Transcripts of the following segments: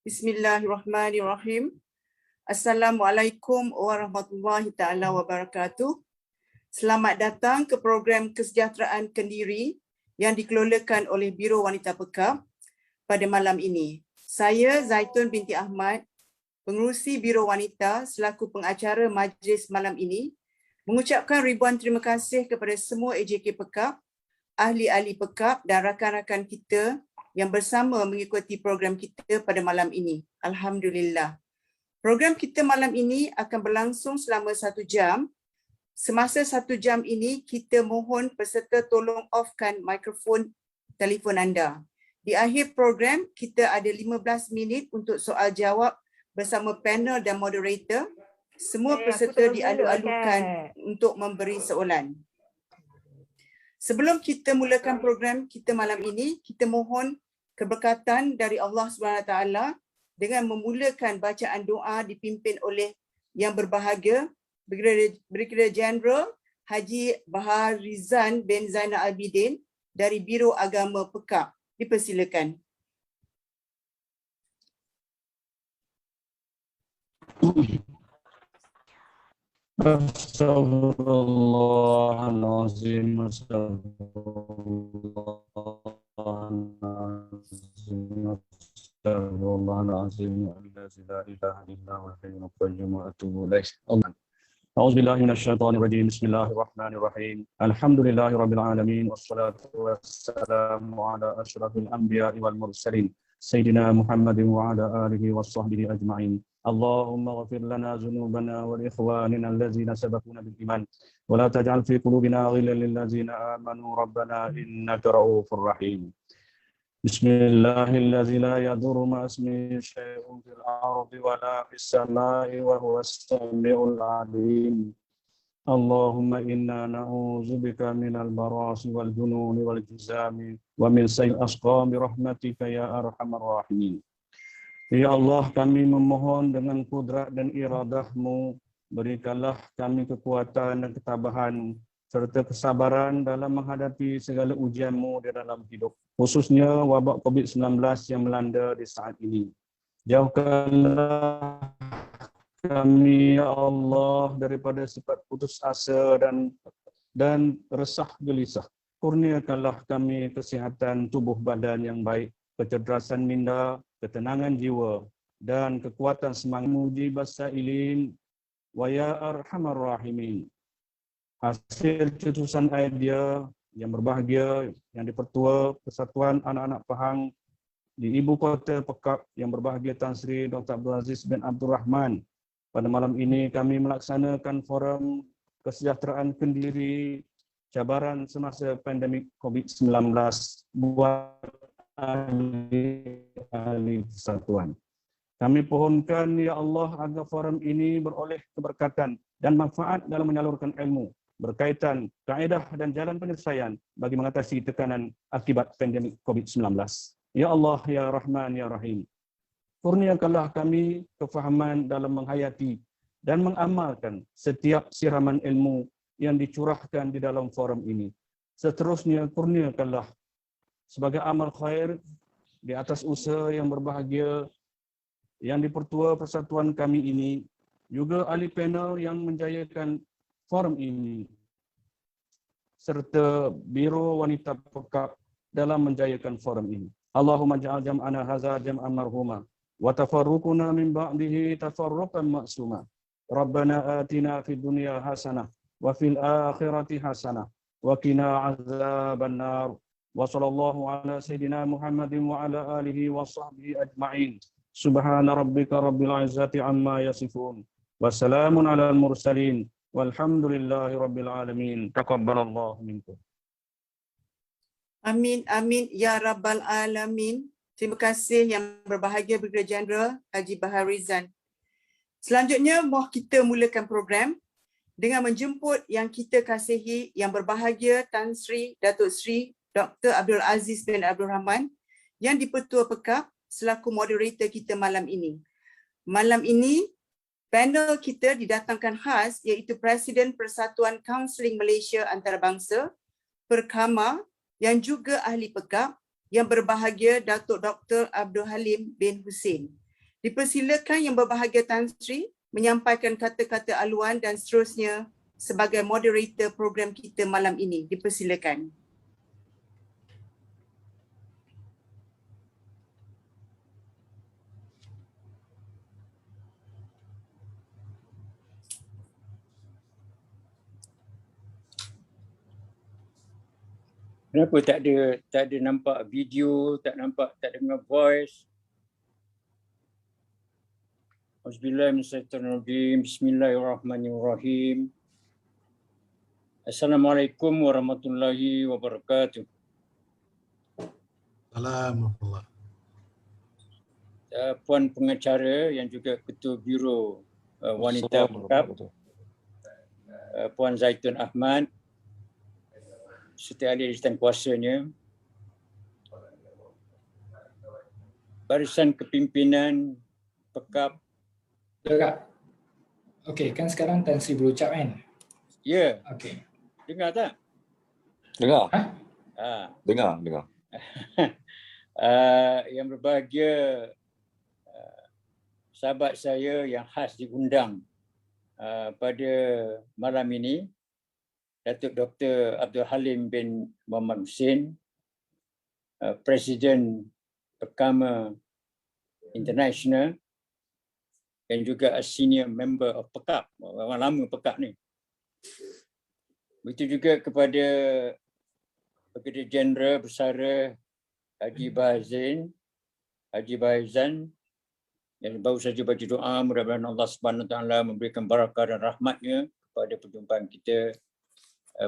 Bismillahirrahmanirrahim. Assalamualaikum warahmatullahi taala wabarakatuh. Selamat datang ke program Kesejahteraan Kendiri yang dikelolakan oleh Biro Wanita Pekap pada malam ini. Saya Zaitun binti Ahmad, pengerusi Biro Wanita selaku pengacara majlis malam ini, mengucapkan ribuan terima kasih kepada semua AJK Pekap, ahli-ahli Pekap dan rakan-rakan kita yang bersama mengikuti program kita pada malam ini. Alhamdulillah. Program kita malam ini akan berlangsung selama 1 jam. Semasa 1 jam ini, kita mohon peserta tolong offkan mikrofon telefon anda. Di akhir program, kita ada 15 minit untuk soal jawab bersama panel dan moderator. Semua peserta dialu-alukan untuk memberi soalan. Sebelum kita mulakan program kita malam ini, kita mohon keberkatan dari Allah SWT dengan memulakan bacaan doa dipimpin oleh yang berbahagia Brigadier Jeneral Haji Baharizan bin Zainal Abidin dari Biro Agama Pekap. Dipersilakan. Astagfirullahaladzim, astagfirullahaladzim, la ilaha illa huwal hayyul qayyum wa atubu ilaih. A'udzubillahi minasyaitonir rajim. Bismillahirrahmanirrahim. Alhamdulillahirabbil alamin wassalatu wassalamu ala asyrafil anbiya'i wal mursalin sayyidina Muhammadin wa ala alihi washabbihi ajma'in. Allahumma ghfir lana dzunubana wa li ikhwanina allazina sabaquna bil iman wa la taj'al fi qulubina ghillan lil ladzina amanu rabbana innaka ra'ufur rahim. Bismillahirrahmanirrahim. La yadurru ma ismihi syai'un fil ardi wa la fis samai wa huwas samiul alim. Allahumma inna na'udzubika minal barasi wal jununi wal jizami wa min sayyi'il asqami rahmatika ya arhamar rahimin. Ya Allah, kami memohon dengan kudrat dan iradah-Mu, berikanlah kami kekuatan dan ketabahan serta kesabaran dalam menghadapi segala ujian-Mu di dalam hidup, khususnya wabak COVID-19 yang melanda di saat ini. Jauhkanlah kami, ya Allah, daripada sifat putus asa dan resah gelisah. Kurniakanlah kami kesihatan tubuh badan yang baik, kecerdasan minda, ketenangan jiwa, dan kekuatan semangat. Mujibas sailin wa ya arhamar rahimin. Hasil cetusan idea yang berbahagia yang dipertua Persatuan Anak-anak Pahang di Ibu Kota Pekap yang berbahagia Tan Sri Dr. Abdul Aziz bin Abdul Rahman. Pada malam ini kami melaksanakan forum kesejahteraan Kendiri, cabaran semasa pandemik COVID-19 buat ahli persatuan. Kami pohonkan, ya Allah, agar forum ini beroleh keberkatan dan manfaat dalam menyalurkan ilmu berkaitan kaedah dan jalan penyelesaian bagi mengatasi tekanan akibat pandemik COVID-19. Ya Allah, ya Rahman, ya Rahim. Kurniakanlah kami kefahaman dalam menghayati dan mengamalkan setiap siraman ilmu yang dicurahkan di dalam forum ini. Seterusnya, kurniakanlah sebagai amal khair di atas usaha yang berbahagia yang dipertua persatuan kami ini, juga ahli panel yang menjayakan forum ini, serta Biro Wanita Pekap dalam menjayakan forum ini. Allahumma ja'al jam'ana hadza jam'an marhuma wa tafarruquna min ba'dihi tafarruqan ma'suma. Rabbana atina fid dunya hasanah wa fil akhirati hasanah wa qina adzabannar. Wa sallallahu ala sayyidina Muhammadin wa ala alihi wa sahbihi ajma'in. Subhana rabbika rabbil izzati amma yasifun. Wassalamun ala al-mursalin. Walhamdulillahi rabbil alamin. Taqabbalallahu minkum. Amin, amin, ya Rabbal Alamin. Terima kasih yang berbahagia Brigadier Jeneral Haji Baharizan. Selanjutnya, mohon kita mulakan program dengan menjemput yang kita kasihi, yang berbahagia Tan Sri, Datuk Sri Dr. Abdul Aziz bin Abdul Rahman yang di-Pertua Pekap selaku moderator kita malam ini. Malam ini, panel kita didatangkan khas iaitu Presiden Persatuan Kaunseling Malaysia Antarabangsa, Perkama, yang juga ahli Pekap, yang berbahagia Datuk Dr. Abdul Halim bin Hussein. Dipersilakan Yang Berbahagia Tan Sri menyampaikan kata-kata aluan dan seterusnya sebagai moderator program kita malam ini. Dipersilakan. Kenapa tak ada nampak video, tak dengar voice? Auzubillahiminasyaitonirrajim. Bismillahirrahmanirrahim. Assalamualaikum warahmatullahi wabarakatuh. Assalamualaikum. Puan pengacara yang juga Ketua Biro Wanita Pekap, Puan Zaitun Ahmad, serta ahli jawatan kuasanya, Barisan Kepimpinan Pekap. Kak. Okey, kan sekarang Tan Sri berucap kan? Ya. Okey. Dengar tak? Dengar. Ha? Dengar. Yang berbahagia sahabat saya yang khas diundang pada malam ini, Datuk Dr. Abdul Halim bin Muhammad Hussein, Presiden Perkama International dan juga a senior member of Pekap, orang lama Pekap ni. Begitu juga kepada Brigadier Jeneral Bersara Haji Bahzan yang baru saja baca doa, mudah-mudahan Allah Subhanahu Wa Taala memberikan barakah dan rahmatnya kepada perjumpaan kita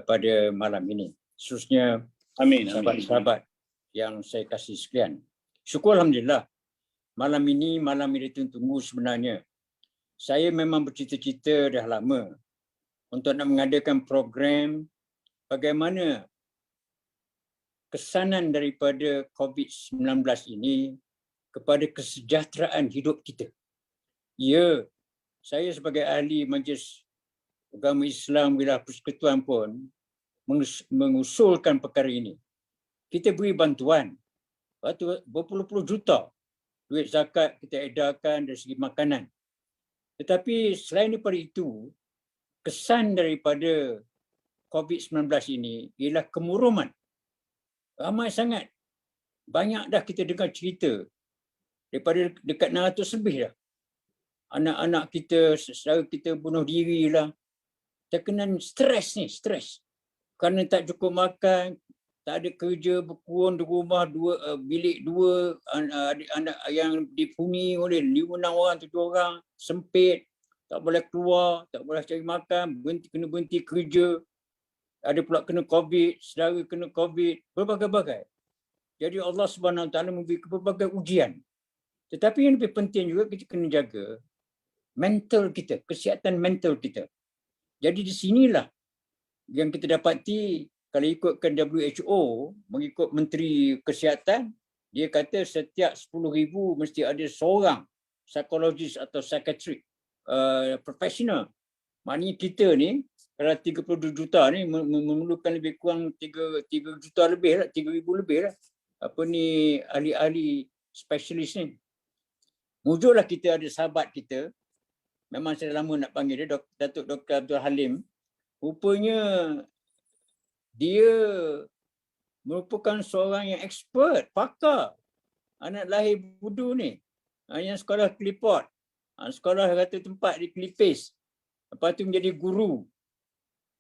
pada malam ini. Khususnya sahabat-sahabat yang saya kasih sekalian. Syukur Alhamdulillah. Malam ini malam yang ditunggu sebenarnya. Saya memang bercita-cita dah lama untuk nak mengadakan program bagaimana kesanan daripada COVID-19 ini kepada kesejahteraan hidup kita. Ya, saya sebagai ahli Majlis Agama Islam Wilayah Persekutuan pun mengusulkan perkara ini. Kita beri bantuan berpuluh-puluh juta duit zakat kita edarkan dari segi makanan. Tetapi selain daripada itu, kesan daripada COVID-19 ini ialah kemuruman. Ramai sangat. Banyak dah kita dengar cerita. Daripada dekat 600 lebih dah. Anak-anak kita, saudara kita bunuh diri lah. Terkena stres. Kerana tak cukup makan, tak ada kerja, berkurun di rumah, bilik dua, anak yang dihuni oleh 5-6 orang, 7 orang, sempit, tak boleh keluar, tak boleh cari makan, kena berhenti kerja. Ada pula kena COVID, saudara kena COVID, berbagai-bagai. Jadi Allah Subhanahu Wa Taala memberi berbagai ujian. Tetapi yang lebih penting juga kita kena jaga mental kita, kesihatan mental kita. Jadi di sinilah yang kita dapati, kalau ikutkan WHO, mengikut Menteri Kesihatan, dia kata setiap 10,000 mesti ada seorang psikologis atau psychiatric professional. Maknanya kita ni, kalau 32 juta ni memerlukan lebih kurang 3 juta lebih lah, 3,000 lebih lah. Ahli-ahli spesialis ni. Mujurlah kita ada sahabat kita, memang saya lama nak panggil dia, Datuk Dr. Abdul Halim. Rupanya dia merupakan seorang yang expert, pakar. Anak lahir budu ni. Yang sekolah Clipot. Sekolah kata tempat di Kelipis. Lepas tu menjadi guru.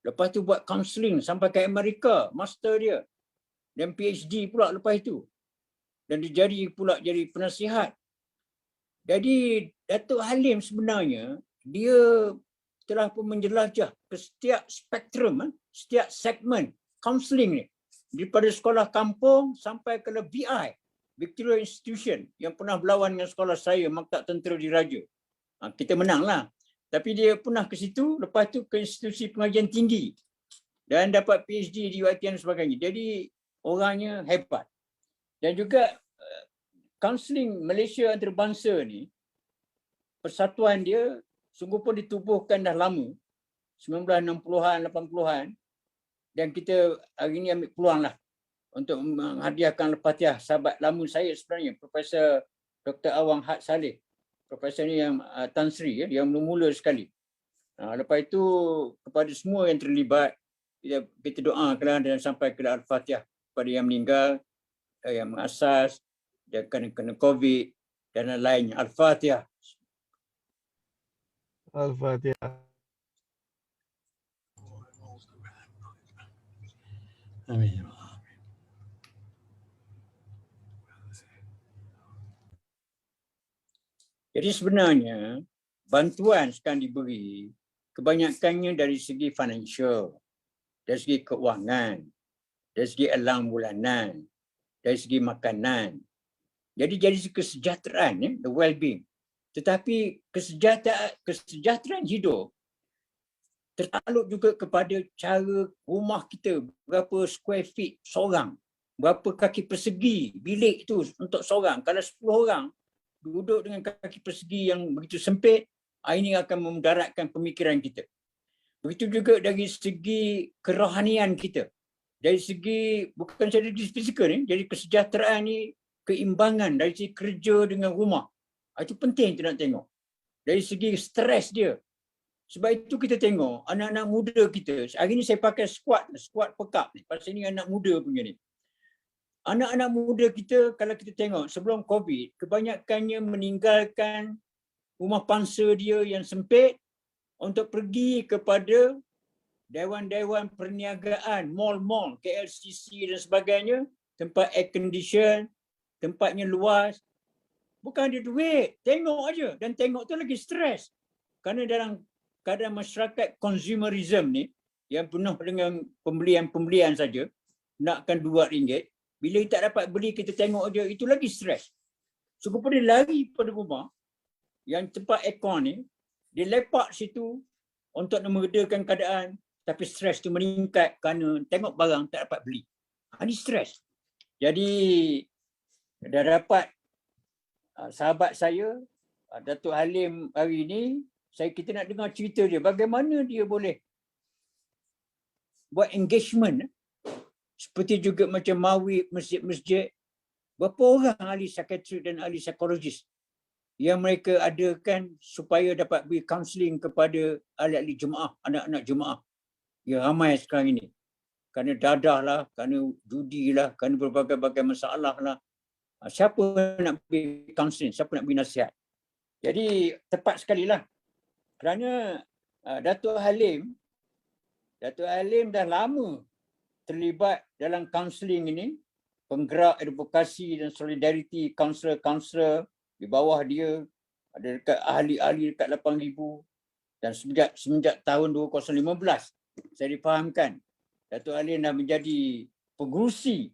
Lepas tu buat counselling sampai ke Amerika, master dia. Dan PhD pula lepas itu. Dan dia jadi penasihat. Jadi Datuk Halim sebenarnya, dia telah pun menjelajah ke setiap spektrum, setiap segmen counselling ni. Daripada sekolah kampung sampai ke VI, Victoria Institution, yang pernah berlawan dengan sekolah saya, Maktab Tentera Diraja. Kita menanglah. Tapi dia pernah ke situ, lepas tu ke institusi pengajian tinggi. Dan dapat PhD di UiT dan sebagainya. Jadi orangnya hebat. Dan juga counselling Malaysia antarabangsa ni, persatuan dia sungguh pun ditubuhkan dah lama, 1960-an, 80-an, dan kita hari ini ambil peluang lah untuk menghadiahkan Al-Fatihah sahabat lama saya sebenarnya, Profesor Dr. Awang Had Saleh, Profesor ni yang Tan Sri, yang mula sekali. Lepas itu kepada semua yang terlibat, kita doakan dan sampai ke Al-Fatihah kepada yang meninggal, yang mengasas, yang kena COVID dan lain-lain. Al-Fatihah. Al-Fatihah. Amin. Jadi sebenarnya bantuan sekarang diberi kebanyakannya dari segi financial, dari segi keuangan, dari segi elang bulanan, dari segi makanan. Jadi kesejahteraan, the well-being. Tetapi kesejahteraan hidup tertakluk juga kepada cara rumah kita, berapa square feet seorang, berapa kaki persegi bilik itu untuk seorang. Kalau 10 orang duduk dengan kaki persegi yang begitu sempit, ini akan memudaratkan pemikiran kita. Begitu juga dari segi kerohanian kita. Dari segi, bukan saja dari fizikal ni, jadi kesejahteraan ni, keimbangan dari segi kerja dengan rumah. Itu penting kita nak tengok. Dari segi stres dia. Sebab itu kita tengok anak-anak muda kita. Hari ni saya pakai squat pekap ni. Pasal ni anak muda punya ni. Anak-anak muda kita, kalau kita tengok sebelum COVID, kebanyakannya meninggalkan rumah pangsa dia yang sempit untuk pergi kepada dewan-dewan perniagaan, mall-mall, KLCC dan sebagainya, tempat air condition, tempatnya luas. Bukan ada duit, tengok aja. Dan tengok tu lagi stres. Kerana dalam keadaan masyarakat consumerism ni, yang penuh dengan pembelian-pembelian saja, nakkan RM2, bila tak dapat beli, kita tengok aja, itu lagi stres. So, kepada lari pada rumah, yang tempat aircon ni, dia lepak situ untuk meredakan keadaan, tapi stres tu meningkat kerana tengok barang tak dapat beli. Ini stres. Jadi, dah dapat sahabat saya, Datuk Halim hari ini, kita nak dengar cerita dia, bagaimana dia boleh buat engagement, seperti juga macam mawib, masjid-masjid, berapa orang ahli psikiatri dan ahli psikologis yang mereka adakan supaya dapat beri kaunseling kepada ahli-ahli jemaah, anak-anak jemaah yang ramai sekarang ini. Kerana dadah lah, kerana judi lah, kerana berbagai-bagai masalah lah. Siapa nak beri kaunseling, siapa nak beri nasihat. Jadi tepat sekali lah. Kerana Datuk Halim dah lama terlibat dalam kaunseling ini, penggerak advokasi dan solidariti kaunselor-kaunselor di bawah dia, ada dekat ahli-ahli dekat 8,000, dan semenjak tahun 2015 saya difahamkan Datuk Halim dah menjadi pengurusi.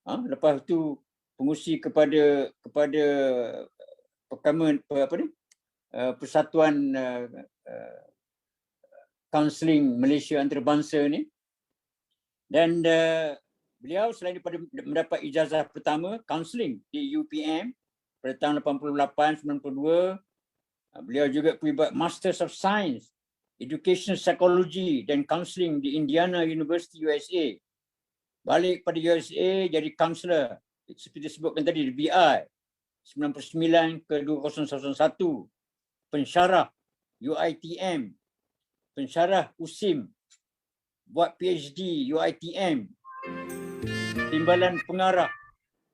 Lepas tu pengurusi kepada Persatuan Kaunseling Malaysia Antarabangsa ni. Dan beliau selain daripada mendapat ijazah pertama kaunseling di UPM pada tahun 88-92, beliau juga terlibat Masters of Science, Education Psychology dan Counseling di Indiana University, USA. Balik pada USA jadi kaunselor, seperti disebutkan tadi, di BI 99 ke 2001, pensyarah UITM, pensyarah USIM, buat PhD UITM, timbalan pengarah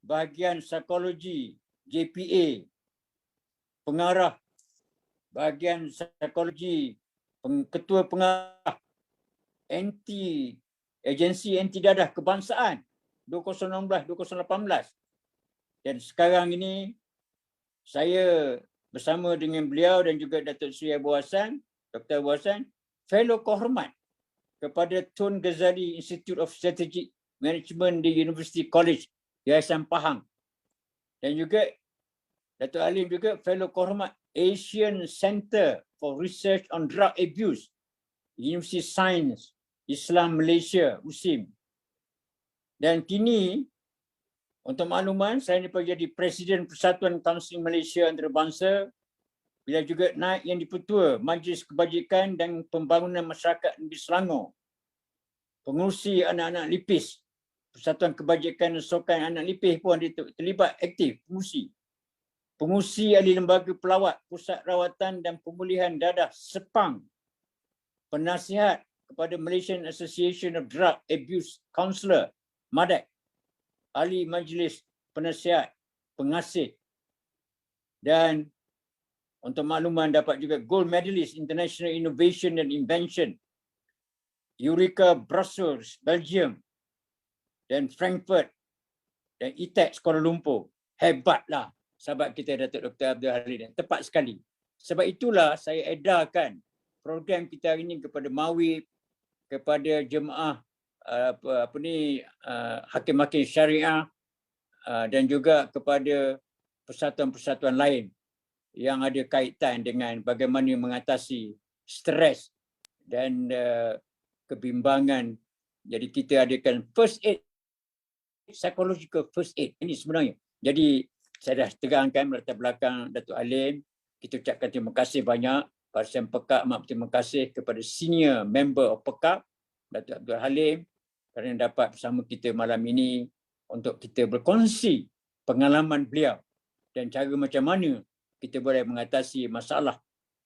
bahagian psikologi JPA, pengarah bahagian psikologi, ketua pengarah agensi anti dadah kebangsaan 2016-2018. Dan sekarang ini saya bersama dengan beliau dan juga Datuk Seri Abu Hassan, Dr. Abu Hassan, fellow kehormat kepada Tun Ghazali Institute of Strategic Management di University College Yayasan Pahang. Dan juga Datuk Halim juga fellow kehormat Asian Center for Research on Drug Abuse, University Science Islam Malaysia, USIM. Dan kini, untuk makluman, saya jadi Presiden Persatuan Kaunseling Malaysia Antarabangsa. Bila juga naik yang di-Pertua Majlis Kebajikan dan Pembangunan Masyarakat Negeri Selangor, pengurusi anak-anak lipis, Persatuan Kebajikan dan Sokan Anak Lipis pun terlibat aktif, pengurusi. pengurusi ahli lembaga pelawat Pusat Rawatan dan Pemulihan Dadah Sepang, penasihat kepada Malaysian Association of Drug Abuse Counsellor MADAC, ahli majlis penasihat pengasih, dan untuk makluman dapat juga Gold Medalist International Innovation and Invention, Eureka Brussels, Belgium, dan Frankfurt, dan ITEX Kuala Lumpur. Hebatlah sahabat kita Datuk Dr. Abdul Halim. Tepat sekali. Sebab itulah saya edarkan program kita hari ini kepada Mawib, kepada jemaah hakim-hakim syariah, dan juga kepada persatuan-persatuan lain yang ada kaitan dengan bagaimana mengatasi stres dan kebimbangan. Jadi kita adakan first aid, psychological first aid ini sebenarnya. Jadi saya dah terangkan latar belakang Datuk Halim. Kita ucapkan terima kasih banyak pada Sen Pekak. Terima kasih kepada senior member of Pekak, Datuk Abdul Halim, kerana dapat bersama kita malam ini untuk kita berkongsi pengalaman beliau dan cara macam mana kita boleh mengatasi masalah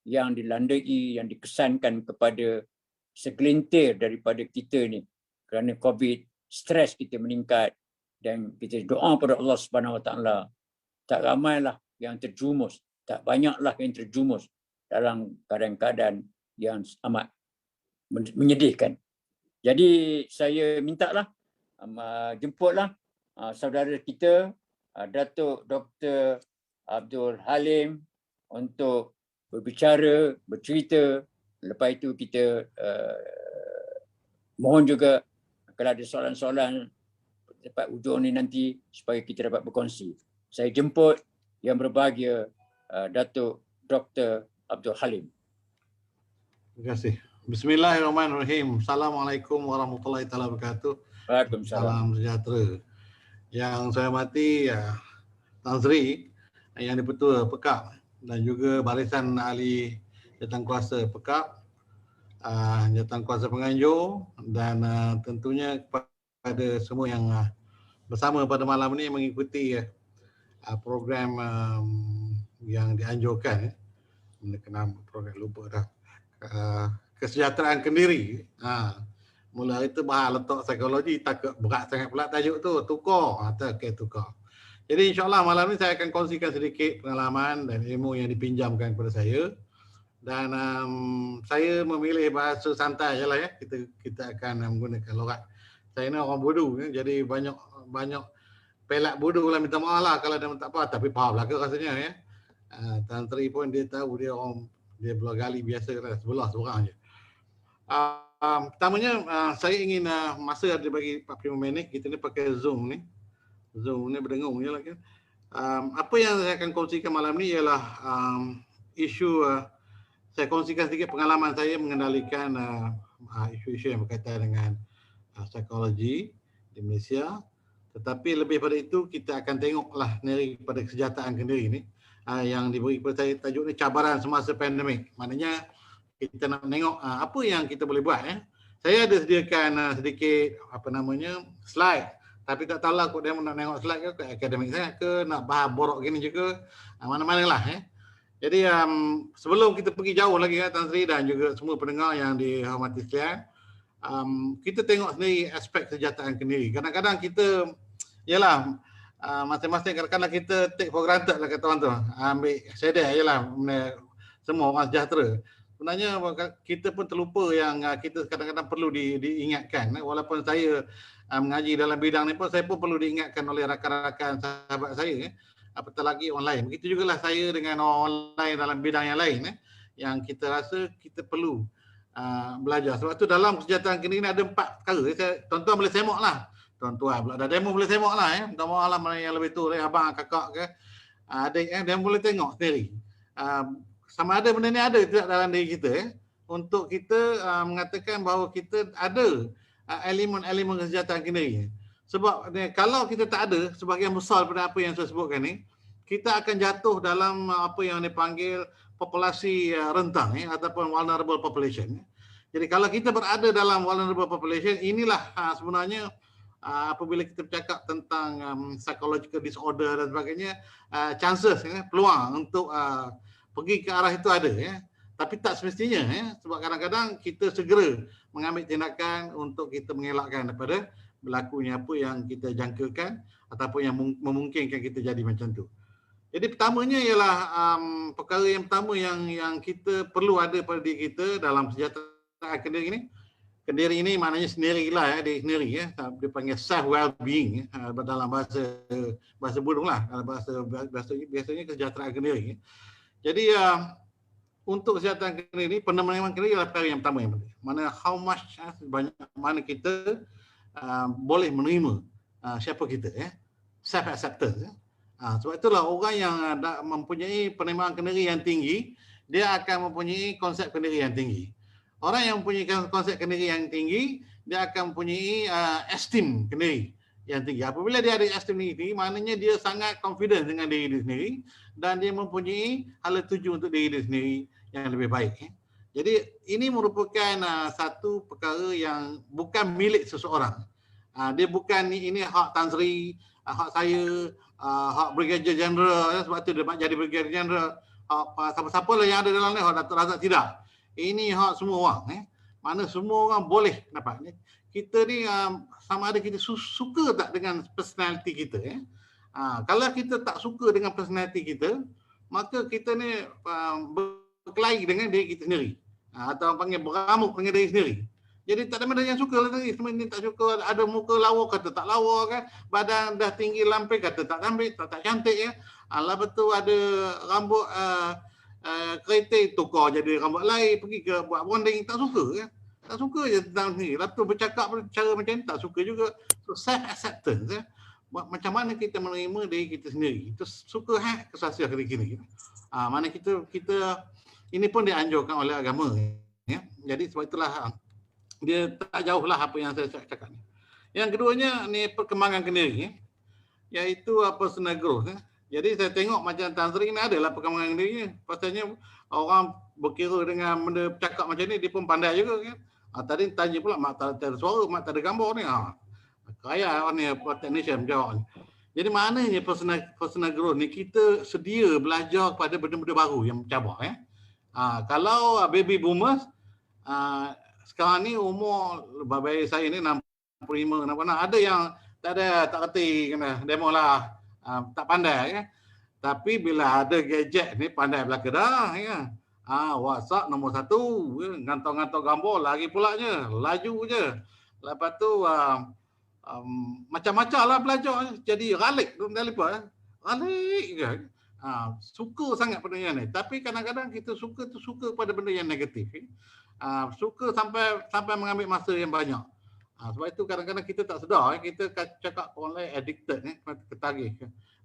yang dilandai, yang dikesankan kepada segelintir daripada kita ni. Kerana COVID, stres kita meningkat dan kita doa pada Allah Subhanahu Wa Taala. Tak ramailah yang terjumus, tak banyaklah yang terjumus dalam keadaan-keadaan yang amat menyedihkan. Jadi saya mintalah, jemputlah saudara kita Datuk Dr. Abdul Halim untuk berbicara, bercerita. Lepas itu kita mohon juga kalau ada soalan-soalan dapat ujung ni nanti supaya kita dapat berkongsi. Saya jemput yang berbahagia Datuk Dr. Abdul Halim. Terima kasih. Bismillahirrahmanirrahim. Assalamualaikum warahmatullahi wabarakatuh. Waalaikumsalam. Salam sejahtera. Yang saya hormati Tan Sri yang di-Pertua Pekak dan juga barisan ahli jawatankuasa Pekak, jawatankuasa penganjur, dan tentunya kepada semua yang bersama pada malam ini mengikuti program yang dianjurkan. Kena program lupa dah. Kesejahteraan Kendiri. Mula itu bahas letak psikologi, takut berat sangat pula tajuk tu, tukar. Tukar. Jadi insyaAllah malam ni saya akan kongsikan sedikit pengalaman dan ilmu yang dipinjamkan kepada saya. Dan saya memilih bahasa santai je lah ya. Kita akan menggunakan logat. Saya ni orang bodoh, jadi banyak pelak bodoh lah, minta maaf lah kalau dia tak apa. Tapi faham lah ke rasanya ya. Tan Sri pun dia tahu dia belah gali biasa lah, sebelah je. Pertamanya saya ingin masa ada bagi 45 minit, kita ni pakai Zoom ni. Zoom ni berdengung je lah kan. Apa yang saya akan kongsikan malam ni ialah isu, saya kongsikan sedikit pengalaman saya mengendalikan isu-isu yang berkaitan dengan psikologi di Malaysia. Tetapi lebih pada itu kita akan tengoklah nilai pada kesejahteraan kendiri ni yang diberi kepada saya, tajuk ni cabaran semasa pandemik. Maknanya kita nak tengok apa yang kita boleh buat ya. Saya ada sediakan sedikit slide, tapi tak tahulah kok dia nak tengok slide ke akademik sangat ke, nak bahas borok gini je ke, mana-manalah ya. Jadi sebelum kita pergi jauh lagi Tan Sri dan juga semua pendengar yang dihormati sekalian, kita tengok sendiri aspek kesejahteraan kendiri. Kadang-kadang kita yalah masing-masing kadang-kadang kita take for granted lah kata orang tu. Ambil sedar jelah semua orang sejahtera. Sebenarnya kita pun terlupa yang kita kadang-kadang perlu diingatkan. Walaupun saya mengaji dalam bidang ni pun, saya pun perlu diingatkan oleh rakan-rakan sahabat saya. Apatah lagi online. Begitu jugalah saya dengan orang lain dalam bidang yang lain yang kita rasa kita perlu belajar. Sebab tu dalam kesejahteraan kendiri ni ada 4 perkara. Tuan-tuan boleh semak lah. Tuan-tuan pula dah demo boleh tengok lah ya. Minta maaf lah mana yang lebih tu, abang, kakak ke, adik dia boleh tengok sendiri. Sama ada benda ni ada tidak dalam diri kita untuk kita mengatakan bahawa kita ada elemen-elemen kesejahteraan kendiri. Sebab kalau kita tak ada sebahagian besar daripada apa yang saya sebutkan ni, kita akan jatuh dalam apa yang dipanggil populasi rentang ataupun vulnerable population. Jadi kalau kita berada dalam vulnerable population, inilah sebenarnya apabila kita bercakap tentang psychological disorder dan sebagainya, chances peluang untuk pergi ke arah itu ada ya. Tapi tak semestinya ya, sebab kadang-kadang kita segera mengambil tindakan untuk kita mengelakkan daripada berlakunya apa yang kita jangkakan ataupun yang memungkinkan kita jadi macam tu. Jadi pertamanya ialah perkara yang pertama yang kita perlu ada pada diri kita dalam kesejahteraan kendiri ini. Kendiri ini maknanya sendirilah ya, diri sendiri ya. Dia panggil self well-being ya, dalam bahasa burung lah, dalam biasanya kesejahteraan kendiri ya. Jadi untuk kesihatan kendiri, penerimaan kendiri adalah perkara yang pertama yang penting. Mana how much, sebanyak mana kita boleh menerima siapa kita ya. Self acceptance ya. Sebab itulah orang yang mempunyai penerimaan kendiri yang tinggi, dia akan mempunyai konsep kendiri yang tinggi. Orang yang mempunyai konsep kendiri yang tinggi, dia akan mempunyai esteem kendiri yang tinggi. Apabila dia ada esteem tinggi, maknanya dia sangat confident dengan diri dia sendiri dan dia mempunyai hala tuju untuk diri dia sendiri yang lebih baik. Jadi ini merupakan satu perkara yang bukan milik seseorang. Dia bukan ini hak Tan Sri, hak saya, hak Brigadier General, sebab tu dia nak jadi Brigadier General. Siapa-siapa lah yang ada dalam ni, hak Datuk Razak, tidak. Ini hak semua orang. Mana semua orang boleh dapat. Kita ni sama ada kita suka tak dengan personality kita. Kalau kita tak suka dengan personality kita, maka kita ni berkelahi dengan diri kita sendiri. Atau panggil beramuk dengan diri sendiri. Jadi tak ada mana yang suka lagi. Semua ni tak suka, ada muka lawa kata tak lawa kan. Badan dah tinggi lampir kata tak cantik, tak cantik ya. Lepas tu ada rambut kereta tukar jadi rambut lain, pergi ke buat bonding, tak suka kan. Tak suka je tentang ni. Lepas tu bercakap cara macam ni tak suka juga. So self acceptance ya. Macam mana kita menerima diri kita sendiri. Itu suka kesasian diri kita. Mana kita ini pun dianjurkan oleh agama ya. Jadi sebab itulah dia tak jauh lah apa yang saya cakap ni. Yang keduanya ni perkembangan kendiri iaitu personal growth. Jadi saya tengok macam Tan Sri ni adalah perkembangan kendiri. Pasalnya orang berkira dengan benda cakap macam ni dia pun pandai juga kan. Tadi tanya pula mak tak ada suara, mak tak ada gambar ni. Kaya orang ni technician menjawab ni. Jadi maknanya personal growth ni kita sedia belajar kepada benda-benda baru yang mencabar ya. Kalau baby boomers sekarang ni umur bayi saya ni 65 ada yang tak reti kena demo lah, tak pandai ya. Tapi bila ada gadget ni pandai belaka dah ya. WhatsApp nombor 1 ya. Ngantau-ngantau gambar lagi pulaknya, laju je. Lepas tu macam-macam lah belajar. Jadi ralik dalam telefon ya. Ralik je. Suka sangat benda yang ni. Tapi kadang-kadang kita suka pada benda yang negatif. Suka sampai mengambil masa yang banyak. Sebab itu kadang-kadang kita tak sedar. Kita cakap orang lain addicted ni, ketagih.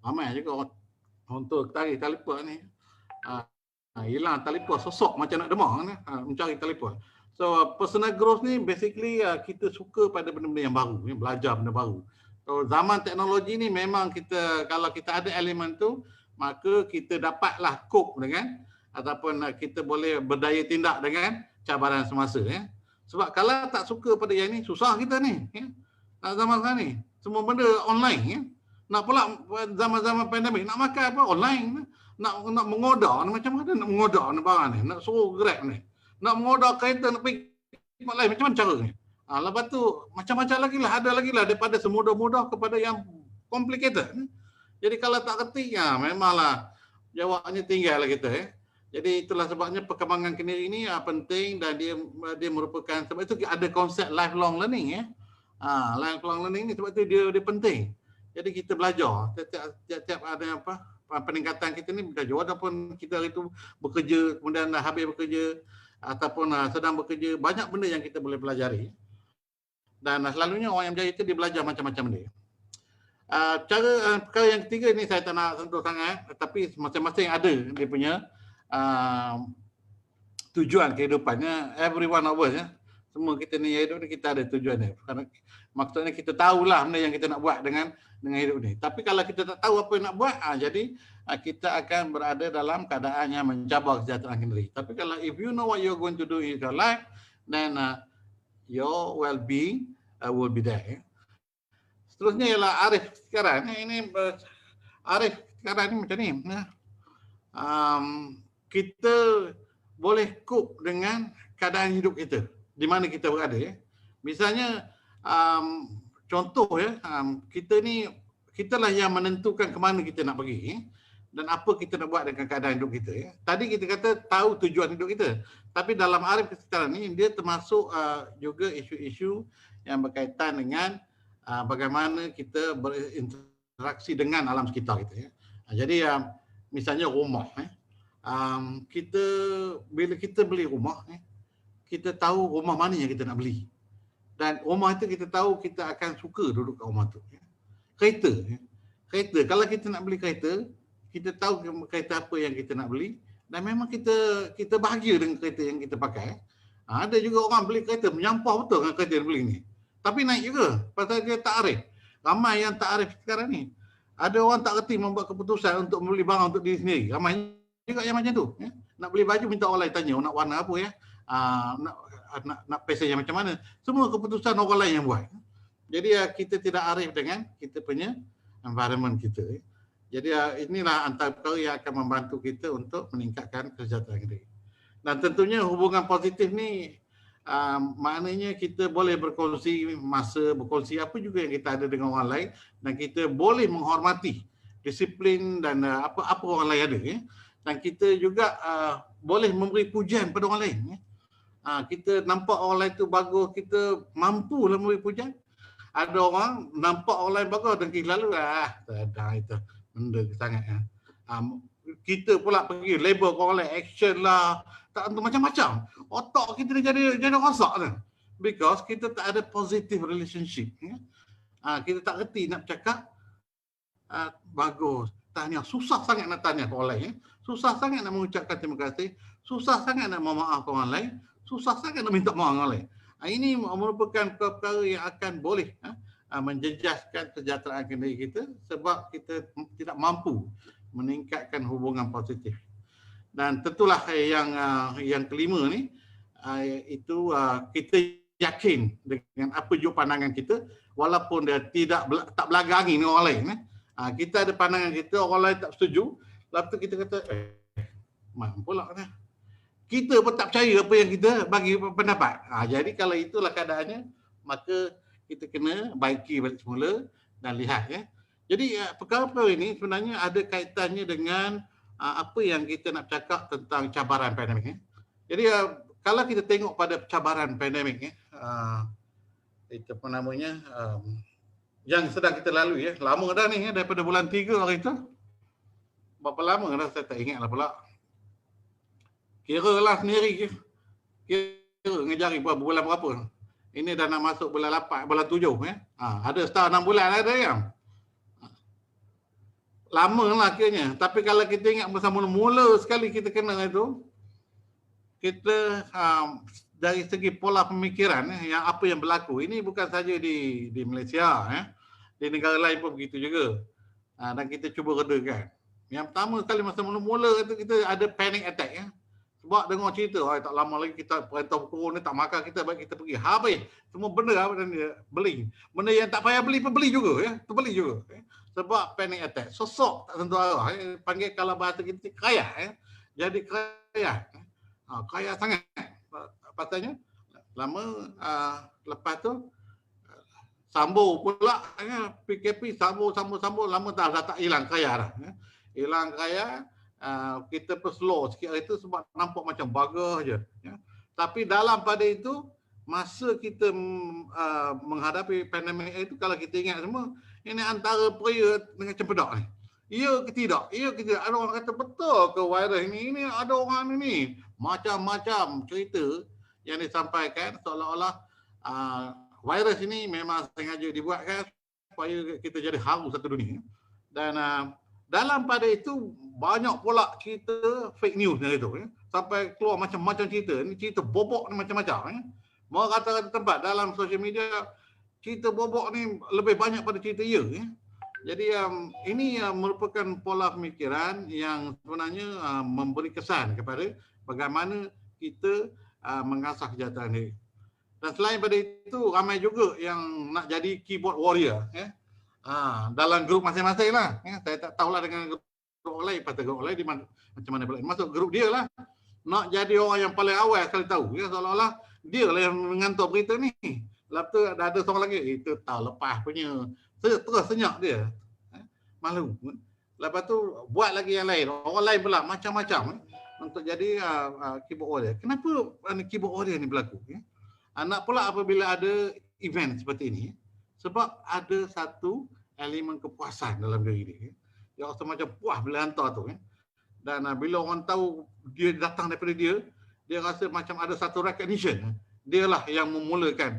Ramai juga orang untuk ketagih telefon ni. Hilang telefon, sosok macam nak demam ni, mencari telefon. So personal growth ni basically kita suka pada benda-benda yang baru, belajar benda baru. So zaman teknologi ni memang kalau kita ada elemen tu, maka kita dapatlah cope dengan ataupun kita boleh berdaya tindak dengan cabaran semasa ya. Sebab kalau tak suka pada yang ni susah kita ni ya. Zaman sekarang ni semua benda online ya. Nak pula zaman-zaman pandemik nak makan apa online, nak mengorder macam mana nak mengorder barang ni, nak suruh Grab ni, nak mengorder kereta nak pergi tempat lain macam mana cara ni. Lepas tu macam-macam lagi lah, ada lagi lah daripada semudah-mudah kepada yang complicated. Jadi kalau tak kerti memanglah jawabnya tinggal lah kita ya. Jadi itulah sebabnya perkembangan kendiri ini penting dan dia merupakan, sebab itu ada konsep lifelong learning ya. Lifelong learning ni sebab itu dia penting. Jadi kita belajar tiap ada peningkatan kita ni belajar walaupun kita hari tu bekerja kemudian habis bekerja ataupun sedang bekerja, banyak benda yang kita boleh pelajari. Dan selalunya orang yang berjaya itu dia belajar macam-macam benda. Perkara yang ketiga ni saya tak nak sentuh sangat, tapi masing-masing ada dia punya tujuan kehidupannya. Every one of us ya. Semua kita ni hidup ni kita ada tujuan dia. Maksudnya kita tahulah benda yang kita nak buat dengan hidup ni. Tapi kalau kita tak tahu apa yang nak buat, jadi kita akan berada dalam keadaan yang mencabar kesejahteraan kendiri. Tapi kalau if you know what you're going to do in your life, then your well-being will be there. Seterusnya ialah Arif sekarang. Ini Arif sekarang ni macam ni. Kita boleh cope dengan keadaan hidup kita di mana kita berada. Misalnya contoh kitalah yang menentukan ke mana kita nak pergi dan apa kita nak buat dengan keadaan hidup kita. Tadi kita kata tahu tujuan hidup kita. Tapi dalam Arif sekarang ni dia termasuk juga isu-isu yang berkaitan dengan bagaimana kita berinteraksi dengan alam sekitar kita. Jadi misalnya rumah. Kita bila kita beli rumah, kita tahu rumah mana yang kita nak beli. Dan rumah itu kita tahu kita akan suka duduk kat rumah tu. Kereta. Kalau kita nak beli kereta, kita tahu kereta apa yang kita nak beli dan memang kita bahagia dengan kereta yang kita pakai. Ada juga orang beli kereta menyampah betul dengan kereta yang beli ni. Tapi naik juga pasal dia tak arif. Ramai yang tak arif sekarang ni. Ada orang tak reti membuat keputusan untuk membeli barang untuk diri sendiri. Ramai juga yang macam tu. Nak beli baju minta orang lain tanya nak warna apa nak fashion yang macam mana. Semua keputusan orang lain yang buat. Jadi kita tidak arif dengan kita punya environment kita. Jadi inilah antara perkara yang akan membantu kita untuk meningkatkan kesejahteraan diri. Dan tentunya hubungan positif ni maknanya kita boleh berkongsi masa, berkongsi apa juga yang kita ada dengan orang lain dan kita boleh menghormati disiplin dan apa orang lain ada. Dan kita juga boleh memberi pujian pada orang lain. Kita nampak orang lain tu bagus, kita mampulah memberi pujian. Ada orang nampak orang lain bagus dan kita lalu dah itu benda sangat. Kita pula pergi label orang lain, action lah, tak untuk macam-macam. Otak kita jadi rosak dah. Because kita tak ada positive relationship. Kita tak reti nak cakap bagus, tahniah. Susah sangat nak tahniah orang lain. Susah sangat nak mengucapkan terima kasih. Susah sangat nak memaafkan orang lain. Susah sangat nak minta maaf orang lain. Ini merupakan perkara yang akan boleh menjejaskan kesejahteraan diri kita sebab kita tidak mampu meningkatkan hubungan positif. Dan tentulah yang kelima ni itu kita yakin dengan apa juga pandangan kita walaupun dia tak berlaga angin dengan orang lain. Kita ada pandangan kita, orang lain tak setuju, lepas tu kita kata mampulah kita pun tak percaya apa yang kita bagi pendapat. Jadi kalau itulah keadaannya, maka kita kena baiki balik semula dan lihat. Jadi perkara-perkara ini sebenarnya ada kaitannya dengan apa yang kita nak cakap tentang cabaran pandemik. Jadi kalau kita tengok pada cabaran pandemik, itu apa namanya, yang sedang kita lalui, lama dah ni, daripada bulan 3 hari itu. Berapa lama dah saya tak ingat lah pula. Kira lah sendiri, kira ngejari bulan berapa. Ini dah nak masuk bulan 8, bulan 7. Ada setahun 6 bulan ada yang. Lama lah kiranya. Tapi kalau kita ingat masa mula-mula sekali kita kena itu, kita dari segi pola pemikiran yang apa yang berlaku. Ini bukan saja di Malaysia. Di negara lain pun begitu juga. Dan kita cuba redakan. Yang pertama sekali masa mula-mula itu kita ada panic attack. Sebab dengar cerita, tak lama lagi kita perintah hukum ni tak makan kita, baik kita pergi. Habis semua benda beli. Benda yang tak payah beli pun beli juga. Terbeli juga. Sebab panic attack. Sosok tak tentu arah. Panggil kalau bahasa kita kaya. Jadi kaya. Kaya sangat. Patutnya lama lepas tu sambung pula. PKP sambung lama dah tak hilang kaya dah. Hilang kaya. Kita slow sikit hari itu sebab nampak macam bagus je. Tapi dalam pada itu, masa kita menghadapi pandemik itu, kalau kita ingat semua, ini antara pria dengan cempedak ni. Ya ke tidak? Ya ke tidak? Ada orang kata betul ke virus ini ada orang ini. Macam-macam cerita yang disampaikan seolah-olah virus ini memang sengaja dibuatkan supaya kita jadi haru satu dunia. Dan dalam pada itu banyak pula cerita fake news dari itu. Sampai keluar macam-macam cerita. Ini cerita bobok ni macam-macam. Mau kata-kata tempat dalam sosial media, cerita bobok ni lebih banyak pada cerita ya. Jadi ini merupakan pola pemikiran yang sebenarnya memberi kesan kepada bagaimana kita mengasah kesejahteraan diri. Dan selain pada itu, ramai juga yang nak jadi keyboard warrior. Dalam grup masing-masing lah. Saya tak tahulah dengan grup orang lain. Pasal grup orang lain di mana, macam mana pula. Masuk grup dia lah. Nak jadi orang yang paling awal sekali tahu. Seolah-olah dia lah yang mengantar berita ni. Lepas tu ada seorang lagi. Itu tahu lepas punya. Terus senyap dia. Malu. Lepas tu buat lagi yang lain. Orang lain pula macam-macam. Untuk jadi keyboard warrior. Kenapa keyboard warrior ni berlaku? Nak pula apabila ada event seperti ini. Sebab ada satu elemen kepuasan dalam diri dia. Dia rasa macam puas bila hantar tu. Dan bila orang tahu dia datang daripada dia, dia rasa macam ada satu recognition. Dia lah yang memulakan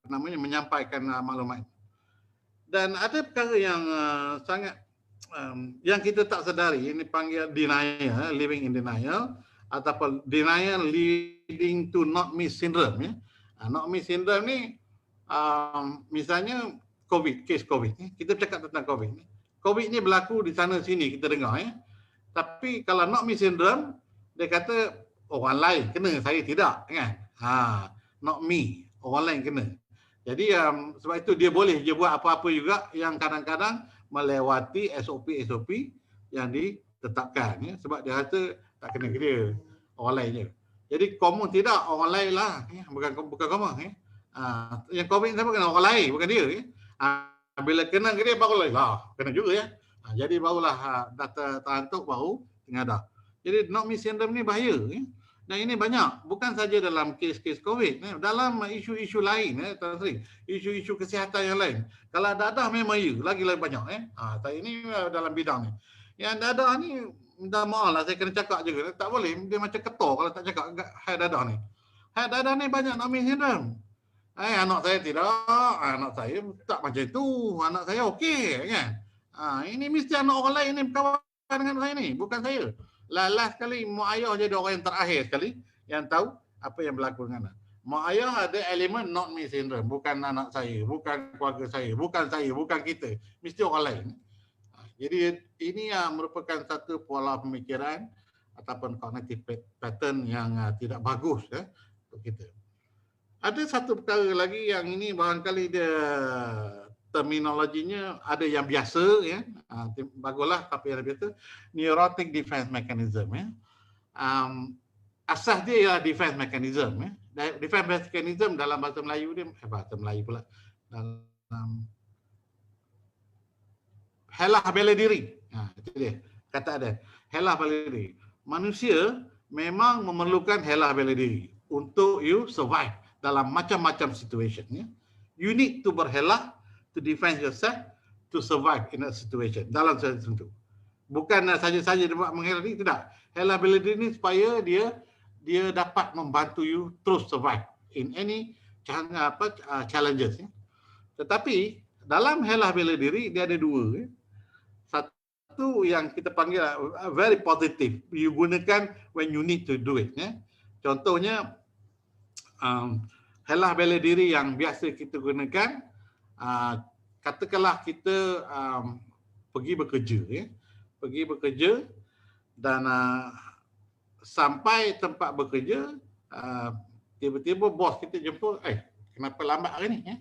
menyampaikan maklumat. Dan ada perkara yang sangat yang kita tak sedari, ini panggil denial, living in denial, ataupun denial leading to not me syndrome. Not me syndrome ni misalnya COVID, kes COVID. Kita bercakap tentang COVID ni. COVID ni berlaku di sana sini kita dengar. Tapi kalau not me syndrome, dia kata orang lain kena, saya tidak. Kan? Not me, orang lain kena. Jadi sebab itu dia boleh je buat apa-apa juga yang kadang-kadang melewati SOP yang ditetapkan. Sebab dia rasa tak kena ke dia, orang lain je. Jadi common tidak, orang lain lah. Bukan common. Yang COVID siapa kena? Orang lain, bukan dia. Bila kena ke dia, barulah kena juga ya. Jadi barulah data terantuk baru tengadah. Jadi not me syndrome ni bahaya. Dan ini banyak, bukan saja dalam kes-kes COVID, dalam isu-isu lain, isu-isu kesihatan yang lain. Kalau dadah memang lagi banyak. Saya ini dalam bidang ni. Yang dadah ni, minta maaf lah, saya kena cakap juga. Tak boleh, dia macam ketor kalau tak cakap hai dadah ni. Hai dadah ni banyak not me syndrome. Anak saya tidak, anak saya tak macam itu, anak saya okey kan. Ini mesti anak orang lain ni berkawan dengan saya ni, bukan saya. Last sekali mak ayah jadi orang yang terakhir sekali yang tahu apa yang berlaku dengan anak. Mak ayah ada elemen not me syndrome, bukan anak saya, bukan keluarga saya, bukan kita, mesti orang lain. Jadi ini merupakan satu pola pemikiran ataupun cognitive pattern yang tidak bagus untuk kita. Ada satu perkara lagi yang ini barangkali dia terminologinya ada yang biasa ya, baguslah tapi yang biasa, neurotic defense mechanism ya. Asas dia ialah defense mechanism ya. Defense mechanism dalam bahasa Melayu dia bahasa Melayu pula. Dalam helah bela diri. Itu dia. Kata ada helah bela diri. Manusia memang memerlukan helah bela diri untuk you survive dalam macam-macam situation ya. You need to berhelah to defend yourself to survive in a situation dalam situasi tertentu. Bukan saja-saja dia buat menghela diri, tidak. Helah bela diri ni supaya dia dapat membantu you terus survive in any challenges ya. Tetapi dalam helah bela diri dia ada dua ya. Satu yang kita panggil very positive, you gunakan when you need to do it ya. Contohnya helah bela diri yang biasa kita gunakan, katakanlah kita pergi bekerja ya. Pergi bekerja dan sampai tempat bekerja, tiba-tiba bos kita jemput, kenapa lambat hari ni ya?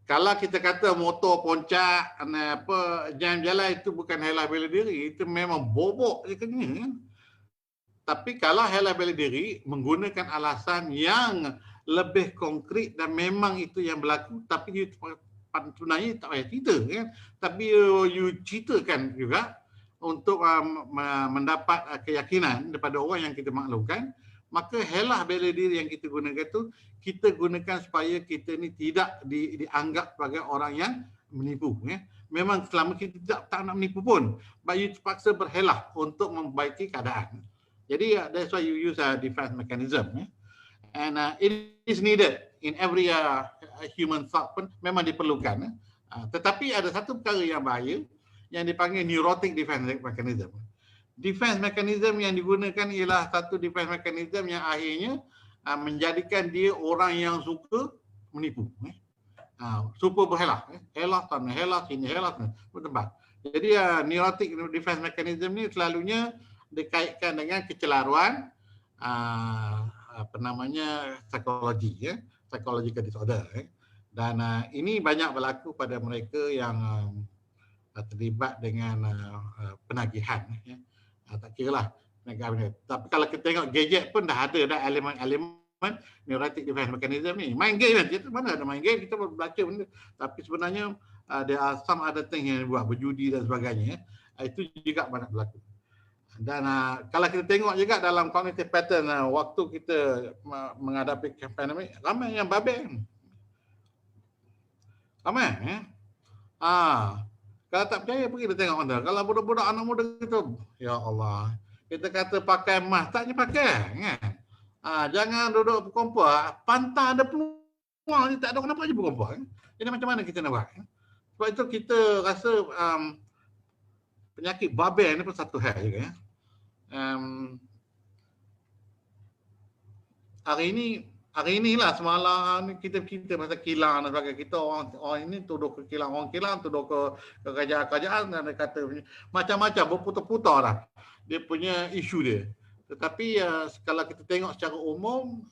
Kalau kita kata motor poncak, jam jalan, itu bukan helah bela diri, itu memang bobok je kena ya. Tapi kalau helah bela diri menggunakan alasan yang lebih konkret dan memang itu yang berlaku, tapi sebenarnya tak payah cerita kan, tapi you ceritakan juga untuk mendapat keyakinan daripada orang yang kita maklumkan, maka helah bela diri yang kita gunakan tu kita gunakan supaya kita ni tidak dianggap sebagai orang yang menipu ya. Memang selama kita tak nak menipu pun, but you terpaksa berhelah untuk memperbaiki keadaan. Jadi that's why you use a defense mechanism ya. And it is needed in every human thought pun memang diperlukan. Tetapi ada satu perkara yang bahaya yang dipanggil neurotic defense mechanism. Defense mechanism yang digunakan ialah satu defense mechanism yang akhirnya menjadikan dia orang yang suka menipu. Suka berhelah. Helah sana, helah sini, helah sana, bertempat. Jadi neurotic defense mechanism ni selalunya dikaitkan dengan kecelaruan, psikologi ya, psychological disorder. Dan ini banyak berlaku pada mereka yang terlibat dengan penagihan. Ya. Tak kira lah penagihan. Tapi kalau kita tengok gadget pun dah ada dah elemen-elemen neurotic defense mechanism ni. Main game kan, kita mana ada main game, kita baca benda. Tapi sebenarnya there are some other things yang buat, berjudi dan sebagainya. Itu juga banyak berlaku. Dan kalau kita tengok juga dalam cognitive pattern waktu kita menghadapi pandemik, ramai yang babak kan. Ramai ya. Kalau tak percaya pergi dia tengok mana. Kalau budak-budak anak muda kita, ya Allah, kita kata pakai mask, taknya pakai kan. Jangan duduk berkumpul, pantai ada peluang, tak ada kenapa aja berkumpul kan. Jadi macam mana kita nak buat? Sebab itu kita rasa penyakit babel ni pun satu hal juga ya. Hari ini lah semalam kita pasal kilang dan sebagainya. Kita orang ini tuduh ke kilang, orang kilang tuduh ke kerajaan dan dia kata macam-macam berputar-putar lah dia punya isu dia. Tetapi kalau kita tengok secara umum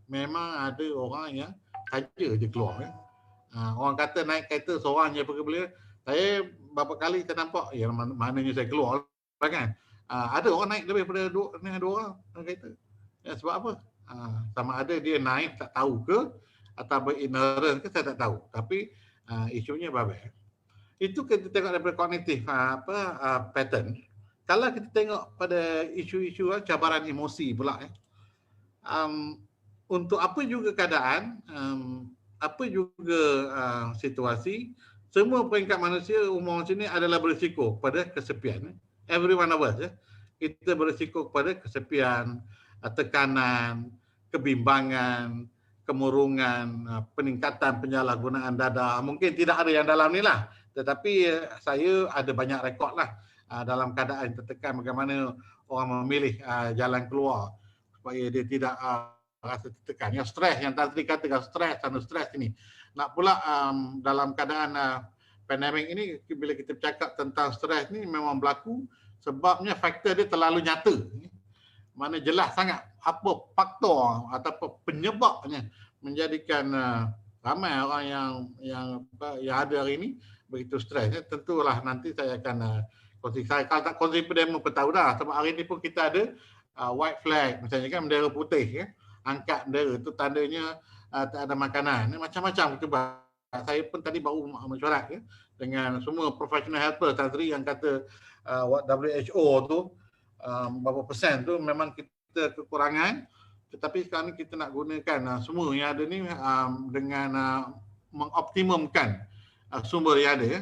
memang ada orang yang saja je keluar. Orang kata naik kereta seorang je pergi beli. Saya beberapa kali saya nampak ya maknanya saya keluar kan. Ada orang naik lebih daripada dua orang dalam kereta. Ya, sebab apa? Sama ada dia naik tak tahu ke atau ignorant ke saya tak tahu. Tapi isunya babel. Itu kita tengok daripada kognitif pattern. Kalau kita tengok pada isu-isu cabaran emosi pula untuk apa juga keadaan, apa juga situasi, semua peringkat manusia umur sini adalah berisiko pada kesepian. Every one of us kita berisiko kepada kesepian, tekanan, kebimbangan, kemurungan, peningkatan penyalahgunaan dada. Mungkin tidak ada yang dalam ni lah. Tetapi saya ada banyak rekod lah dalam keadaan tertekan bagaimana orang memilih jalan keluar supaya dia tidak rasa tertekan. Yang stres, yang tadi katakan stres ini. Nak pula dalam keadaan pandemik ini, bila kita bercakap tentang stres ni memang berlaku sebabnya faktor dia terlalu nyata. Mana jelas sangat apa faktor atau penyebabnya menjadikan ramai orang yang ada hari ini begitu stres. Tentulah nanti saya akan kongsi. Kalau tak kongsi pada pun tahu dah. Sebab hari ini pun kita ada white flag, misalnya kan bendera putih ya. Angkat bendera itu tandanya tak ada makanan. Macam-macam kita buat. Saya pun tadi baru mesyuarat ya, dengan semua professional helper tadi yang kata WHO tu berapa persen tu memang kita kekurangan, tetapi sekarang ni kita nak gunakan semua yang ada ni dengan mengoptimumkan sumber yang ada ya.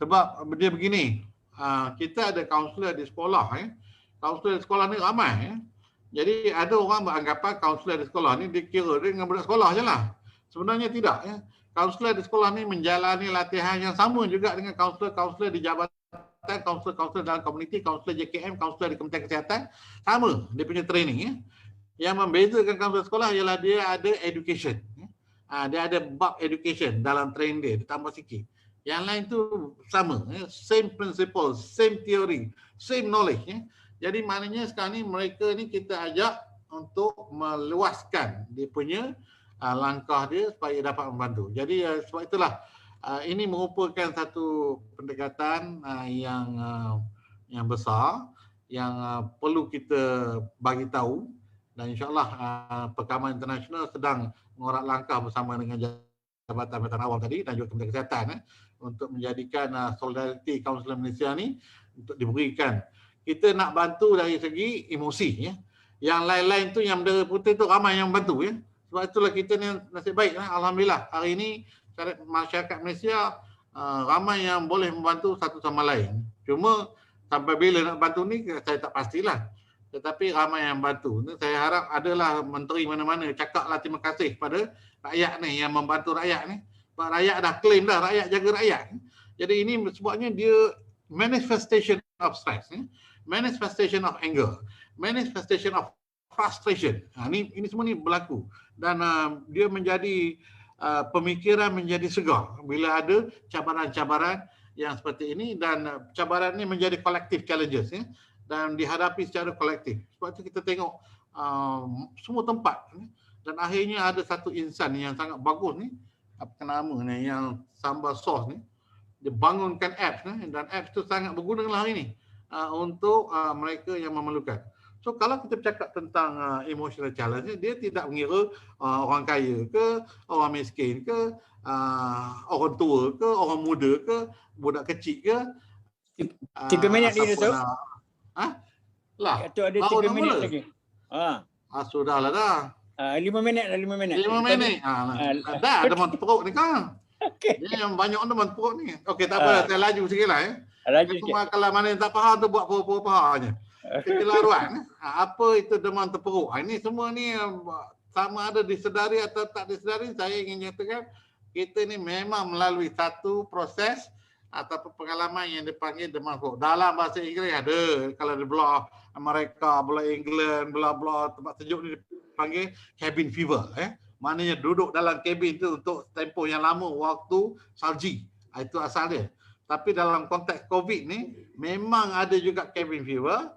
Sebab dia begini, kita ada kaunselor di sekolah ya. Kaunselor di sekolah ni ramai ya. Jadi ada orang beranggapan kaunselor di sekolah ni dikira dengan budak sekolah je lah. Sebenarnya tidak ya. Kaunselor di sekolah ni menjalani latihan yang sama juga dengan kaunselor di jabatan, kaunselor dalam komuniti, kaunselor JKM, kaunselor di Kementerian Kesihatan, sama dia punya training ya. Yang membezakan kaunselor sekolah ialah dia ada education. Dia ada bab education dalam training dia tambah sikit. Yang lain tu sama, ya. Same principle, same theory, same knowledge ya. Jadi maknanya sekarang ni mereka ni kita ajak untuk meluaskan dia punya langkah dia supaya dapat membantu. Jadi sebab itulah ini merupakan satu pendekatan yang besar yang perlu kita bagi tahu, dan insya-Allah Perkaman Internasional sedang mengorak langkah bersama dengan Jabatan Angkatan Awam tadi dan juga Kementerian Kesihatan untuk menjadikan solidariti Kaunselor Malaysia ni untuk diberikan. Kita nak bantu dari segi emosi ya. Yang lain-lain tu yang bendera putih tu ramai yang bantu ya. Sebab itulah kita ni nasib baik alhamdulillah hari ini masyarakat Malaysia ramai yang boleh membantu satu sama lain. Cuma sampai bila nak bantu ni saya tak pastilah. Tetapi ramai yang bantu. Saya harap adalah menteri mana-mana cakaplah terima kasih pada rakyat ni yang membantu rakyat ni. Sebab rakyat dah claim dah, rakyat jaga rakyat. Jadi ini sebabnya dia manifestation of stress, manifestation of anger, manifestation of frustration. Ini semua ni berlaku dan dia menjadi pemikiran menjadi segar bila ada cabaran-cabaran yang seperti ini, dan cabaran ini menjadi collective challenges ya, dan dihadapi secara kolektif. Sebab itu kita tengok semua tempat dan akhirnya ada satu insan yang sangat bagus ni apa nama ni, yang sambal sos ni, dia bangunkan apps ni, dan apps tu sangat berguna lah hari ni untuk mereka yang memerlukan. So kalau kita bercakap tentang emotional challenge, dia tidak mengira orang kaya ke, orang miskin ke, orang tua ke, orang muda ke, budak kecil ke. 3 minit lagi tu. Lah, Tu ada baru 3 nak minit mula. lagi. Sudahlah dah. 5 minit lah, 5 minit. 5 minit. Dah demam perut ni kan. Okey. Dia yang banyak demam perut ni. Okey, tak apa, saya laju sikit lah. Laju sikit. Kalau mana yang tak faham tu buat apa-apa je. Kekelaruan. Apa itu demam terperuk? Ini semua ni sama ada disedari atau tak disedari, saya ingin nyatakan kita ni memang melalui satu proses ataupun pengalaman yang dipanggil demam perut. Dalam bahasa Inggeris ada, kalau di belah Amerika, belah England, belah tempat sejuk ni dipanggil cabin fever. Maknanya duduk dalam kabin tu untuk tempoh yang lama, waktu salji. Itu asal dia. Tapi dalam konteks COVID ni, memang ada juga cabin fever,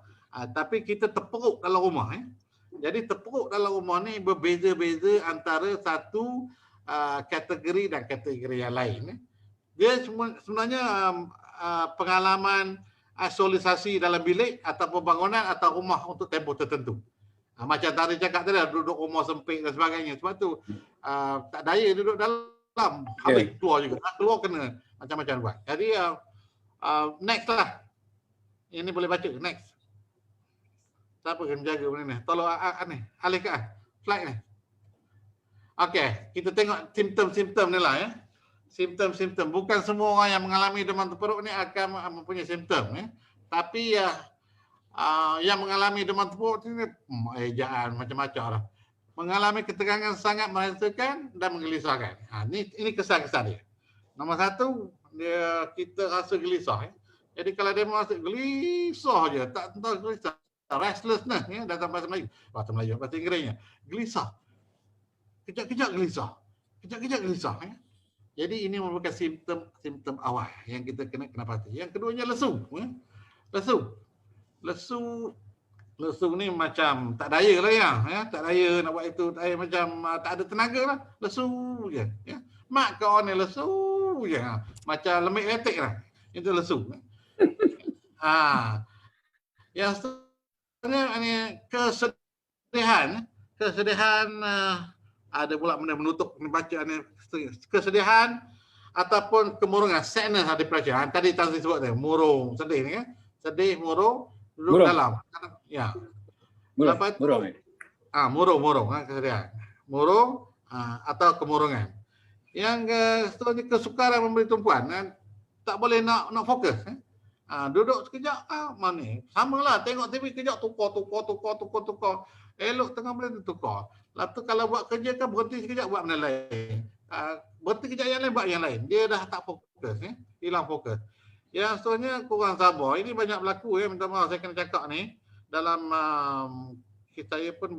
tapi kita terperuk dalam rumah. Jadi terperuk dalam rumah ni berbeza-beza antara satu kategori dan kategori yang lain. Dia sebenarnya pengalaman isolasi dalam bilik ataupun bangunan atau rumah untuk tempoh tertentu. Macam tadi cakap tadi, duduk rumah sempit dan sebagainya. Sebab tu tak daya duduk dalam, habis keluar juga. Keluar kena macam-macam buat. Jadi next lah. Ini boleh baca, next. Siapa yang menjaga benda ni? Tolong alihkan slide ni. Okey, kita tengok simptom-simptom ni lah. Simptom-simptom. Bukan semua orang yang mengalami demam terperuk ni akan mempunyai simptom. Tapi yang mengalami demam terperuk ni ejaan macam-macam lah. Mengalami ketegangan sangat merasakan dan menggelisahkan. Ini kesan-kesan dia. Nombor satu, kita rasa gelisah. Jadi kalau dia merasa gelisah je, tak tahu gelisah, restlessness dalam bahasa Melayu. Bahasa Inggerisnya. Gelisah. Kejap-kejap gelisah. Kejap-kejap gelisah. Jadi ini merupakan simptom awal yang kita kena pasti. Yang keduanya lesu. Lesu ni macam tak daya lah tak daya nak buat itu, tak daya, macam tak ada tenaga lah. Lesu je. Mak kau ni lesu je. Macam lemik letek lah. Itu lesu. Yang seterusnya ni kesedihan. Ada pula benda menutup ni baca ni, kesedihan ataupun kemurungan, sadness atau depression. Tadi Tan sebut tu, murung, sedih ni sedih, murung, duduk dalam. Ya. Lepas tu murung kesedihan. Murung atau kemurungan. Yang seterusnya kesukaran memberi tumpuan, tak boleh nak fokus. Duduk sekejap mana? Samalah tengok TV kejap tukar. Elok tengah boleh tukar. Lepas tu kalau buat kerja kan berhenti sekejap buat benda lain. Berhenti kejap yang lain buat yang lain. Dia dah tak fokus, hilang fokus. Yang seterusnya kurang sabar. Ini banyak berlaku minta maaf saya kena cakap ni. Dalam saya pun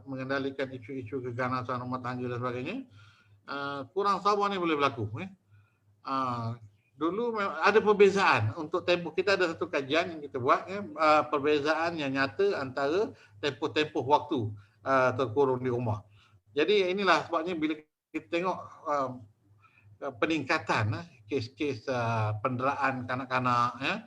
mengendalikan isu-isu keganasan rumah tangga dan sebagainya. Kurang sabar ni boleh berlaku. Dulu ada perbezaan untuk tempoh. Kita ada satu kajian yang kita buat, perbezaan yang nyata antara tempoh-tempoh waktu terkurung di rumah. Jadi inilah sebabnya bila kita tengok peningkatan kes-kes penderaan kanak-kanak,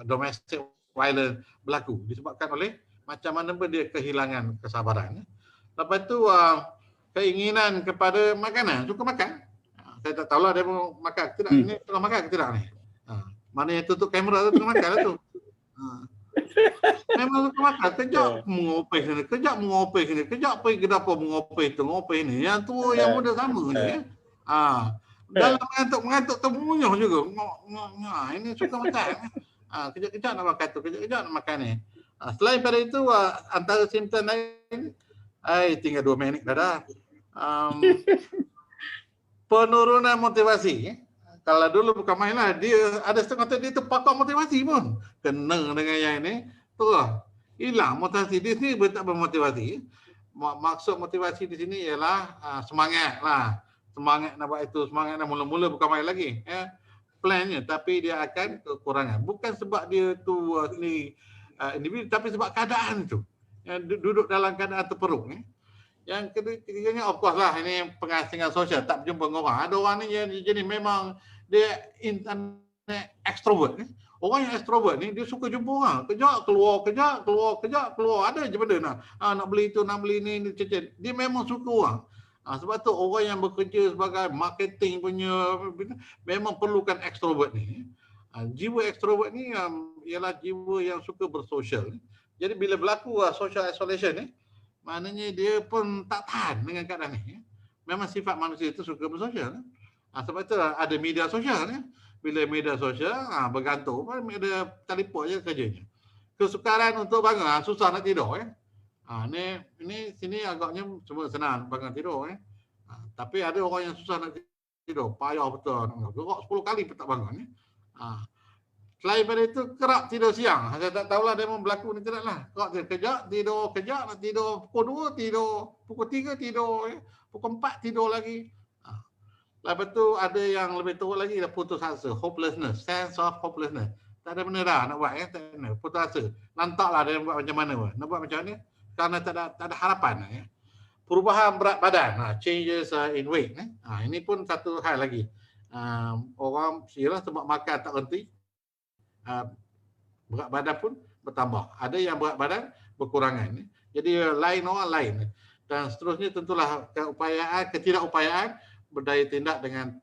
domestic violence berlaku disebabkan oleh macam mana pun dia kehilangan kesabaran. Lepas tu keinginan kepada makanan, suka makan. Saya tak tahulah dia mau makan ke tidak. Ini tengah makan ke tidak ni. Mana yang tutup kamera tu tengah makan lah tu. Memang suka makan. Kejap mengopeh sini, kejap pergi ke dapur mengopeh tu, ngopeh ni. Yang tua, yang muda sama ni. Dalam mengantuk termunyuh juga. Ini suka makan. Kejap-kejap nak makan tu, kejap-kejap nak makan ni. Selain pada itu, antara simptom lain, tinggal 2 minit dah. Penurunan motivasi. Kalau dulu bukan main lah, dia ada setengah dia tu pakar motivasi pun. Kena dengan yang ini, terus hilang motivasi. Di sini tak bermotivasi. Maksud motivasi di sini ialah semangat lah. Semangat nak buat itu, semangat nak mula-mula bukan main lagi. Plannya, tapi dia akan kekurangan. Bukan sebab dia tu sendiri individu, tapi sebab keadaan itu. Duduk dalam keadaan terperuk. Yang ketiganya of course lah, ini pengasingan sosial, tak berjumpa dengan orang. Ada orang ni jadi memang dia internet extrovert ni. Orang yang extrovert ni dia suka jumpa orang. Kejap keluar, kejap keluar, kejap keluar. Ada je benda nak. Nak beli tu, nak beli ni, cecet. Dia memang suka orang. Sebab tu orang yang bekerja sebagai marketing punya memang perlukan extrovert ni. Jiwa extrovert ni ialah jiwa yang suka bersosial. Jadi bila berlaku social isolation ni, maknanya dia pun tak tahan dengan keadaan ni. Memang sifat manusia itu suka bersosial. Sebab itu ada media sosial. Bila media sosial, bergantung, ada telefon je kerjanya. Kesukaran untuk bangun, susah nak tidur. Ni sini agaknya cuma senang bangun tidur. Tapi ada orang yang susah nak tidur, payah betul. Gerak 10 kali pun tak bangun. Selain daripada itu, kerap tidur siang. Saya tak tahulah dia memang berlaku ni tidak lah. Kerap tidur kejap, nak tidur pukul 2, tidur pukul 3, tidur pukul 4, tidur lagi. Lepas tu ada yang lebih teruk lagi, dah putus asa, hopelessness, sense of hopelessness. Tak ada benda dah nak buat, tak ada, putus asa. Lantaklah dia buat macam mana, nak buat macam ni, kerana tak ada harapan. Perubahan berat badan, changes in weight. Ini pun satu hal lagi. Orang ialah sebab makan tak berhenti, berat badan pun bertambah. Ada yang berat badan berkurangan. Jadi lain orang lain. Dan seterusnya tentulah ketidakupayaan berdaya tindak dengan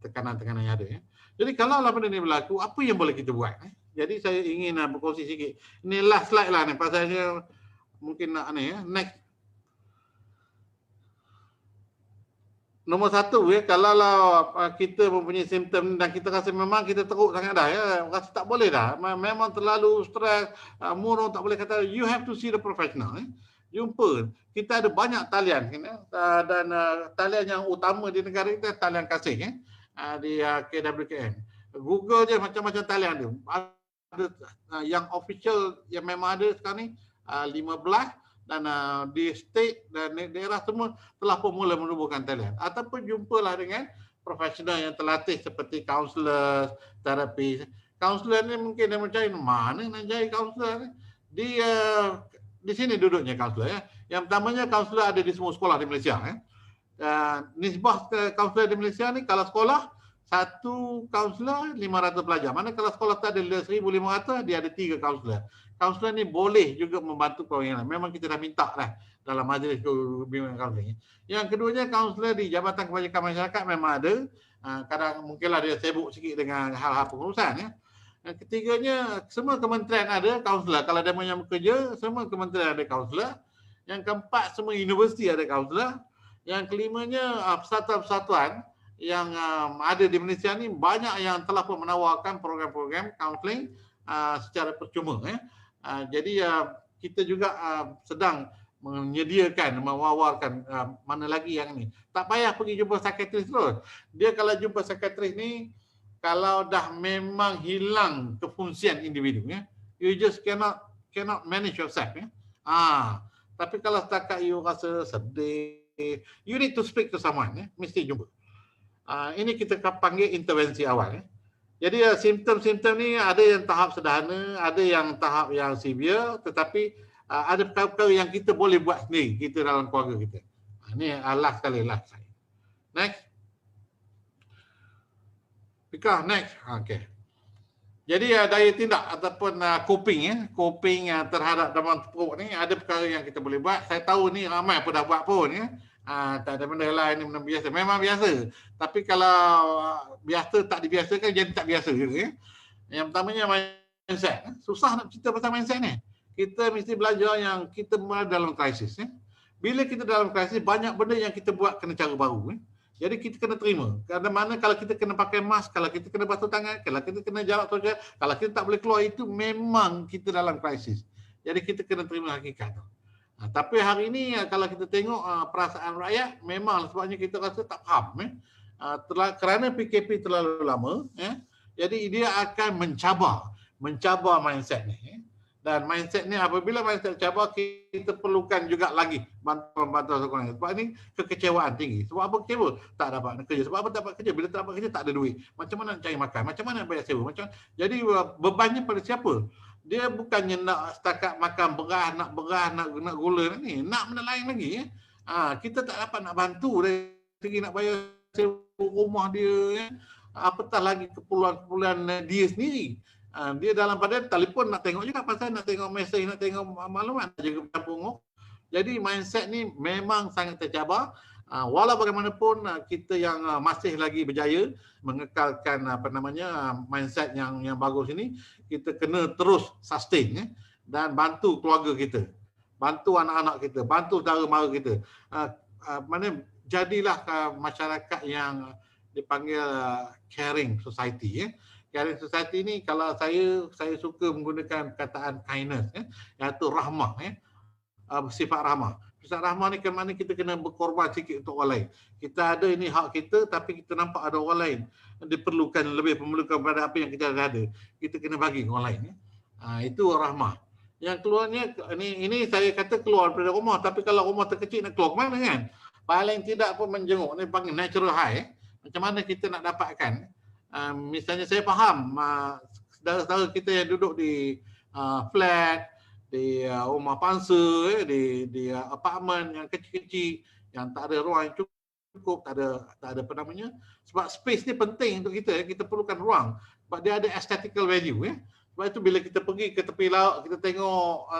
tekanan-tekanan yang ada. Jadi kalau benda ni berlaku, apa yang boleh kita buat? Jadi saya ingin berkongsi sikit. Ini last slide lah ni, pasalnya mungkin nak ni. Next. Nombor satu, kalau kita mempunyai simptom dan kita rasa memang kita teruk sangat dah, rasa tak boleh dah, memang terlalu stres, murung, tak boleh kata, you have to see the professional. Jumpa. Kita ada banyak talian dan talian yang utama di negara kita talian kasih di KWKM. Google je macam-macam talian dia. Ada yang official yang memang ada sekarang ni 15 dan di state dan daerah semua telah pun mula menubuhkan talian. Ataupun jumpalah dengan profesional yang terlatih seperti kaunselor, terapis. Kaunselor ni mungkin dia mencari mana nak cari kaunselor ni. Di sini duduknya kaunselor. Yang pertamanya kaunselor ada di semua sekolah di Malaysia. Nisbah kaunselor di Malaysia ni kalau sekolah satu kaunselor 500 pelajar. Mana kalau sekolah tu ada 1,500, dia ada 3 kaunselor. Kaunselor ni boleh juga membantu orang yang lain. Memang kita dah minta lah dalam majlis bimbingan kaunseling. Yang keduanya kaunselor di Jabatan Kebajikan Masyarakat memang ada. Kadang mungkinlah dia sibuk sikit dengan hal-hal pengurusan. Yang ketiganya, semua kementerian ada kaunselor. Kalau dia yang bekerja, semua kementerian ada kaunselor. Yang keempat, semua universiti ada kaunselor. Yang kelimanya, persatuan-persatuan yang ada di Malaysia ni banyak yang telah pun menawarkan program-program kaunseling secara percuma. Jadi kita juga sedang menyediakan, mewawarkan mana lagi yang ni. Tak payah pergi jumpa psikiatris terus. Dia kalau jumpa psikiatris ni, kalau dah memang hilang kefungsian individu, you just cannot manage yourself. Tapi kalau setakat you rasa sedih, you need to speak to someone, mesti jumpa. Ini kita panggil intervensi awal. Jadi simptom-simptom ni ada yang tahap sederhana, ada yang tahap yang severe, tetapi ada perkara-perkara yang kita boleh buat sendiri, kita dalam keluarga kita. Ini last sekali. Next. Because next. Okay. Jadi daya tindak ataupun coping terhadap demam teruk ni ada perkara yang kita boleh buat. Saya tahu ni ramai pun dah buat pun. Tak ada benda lain, benda biasa. Memang biasa. Tapi kalau biasa tak dibiasakan jadi tak biasa juga. Yang pertamanya mindset. Susah nak cerita pasal mindset ni. Kita mesti belajar yang kita berada dalam krisis. Bila kita dalam krisis, banyak benda yang kita buat kena cara baru. Jadi kita kena terima. Kerana mana kalau kita kena pakai mask, kalau kita kena basuh tangan, kalau kita kena jarak sosial, kalau kita tak boleh keluar, itu memang kita dalam krisis. Jadi kita kena terima hakikat tu. Tapi hari ini kalau kita tengok perasaan rakyat, memang sebabnya kita rasa tak faham. Kerana PKP terlalu lama, jadi dia akan mencabar mindset ni. Dan mindset ni apabila mindset cabar, kita perlukan juga lagi bantuan sokongan. Sebab ni kekecewaan tinggi. Sebab apa kecewa? Tak dapat kerja. Sebab apa tak dapat kerja? Bila tak dapat kerja tak ada duit. Macam mana nak cari makan? Macam mana nak bayar sewa? Jadi bebannya pada siapa? Dia bukannya nak setakat makan beras, nak gula ni. Nak benda lain lagi. Kita tak dapat nak bantu dari segi nak bayar sewa rumah dia, apatah lagi keperluan-keperluan dia sendiri. Dia dalam pada telefon nak tengok juga pasal nak tengok mesej, nak tengok maklumat juga bercampur. Jadi mindset ni memang sangat tercabar. Walau bagaimanapun kita yang masih lagi berjaya mengekalkan mindset yang bagus ini, kita kena terus sustain dan bantu keluarga kita, bantu anak-anak kita, bantu saudara mara kita. Jadilah masyarakat yang dipanggil caring society. Caring society ni kalau saya suka menggunakan kataan kindness, iaitu rahmah, sifat rahmah. Sifat rahmah ni ke mana kita kena berkorban sikit untuk orang lain. Kita ada ini hak kita, tapi kita nampak ada orang lain diperlukan lebih, memerlukan pada apa yang kita ada. Kita kena bagi orang lain. Itu rahmah. Yang keluarnya ini saya kata keluar daripada rumah, tapi kalau rumah terkecil nak keluar ke mana kan? Paling tidak pun menjenguk, ni panggil natural high. Macam mana kita nak dapatkan? Misalnya saya faham saudara-saudara kita yang duduk di flat, di rumah pangsa, di apartmen yang kecil-kecil, yang tak ada ruang yang cukup, tak ada apa namanya. Sebab space ni penting untuk kita, kita perlukan ruang. Sebab dia ada aesthetical value. Sebab itu bila kita pergi ke tepi laut, kita tengok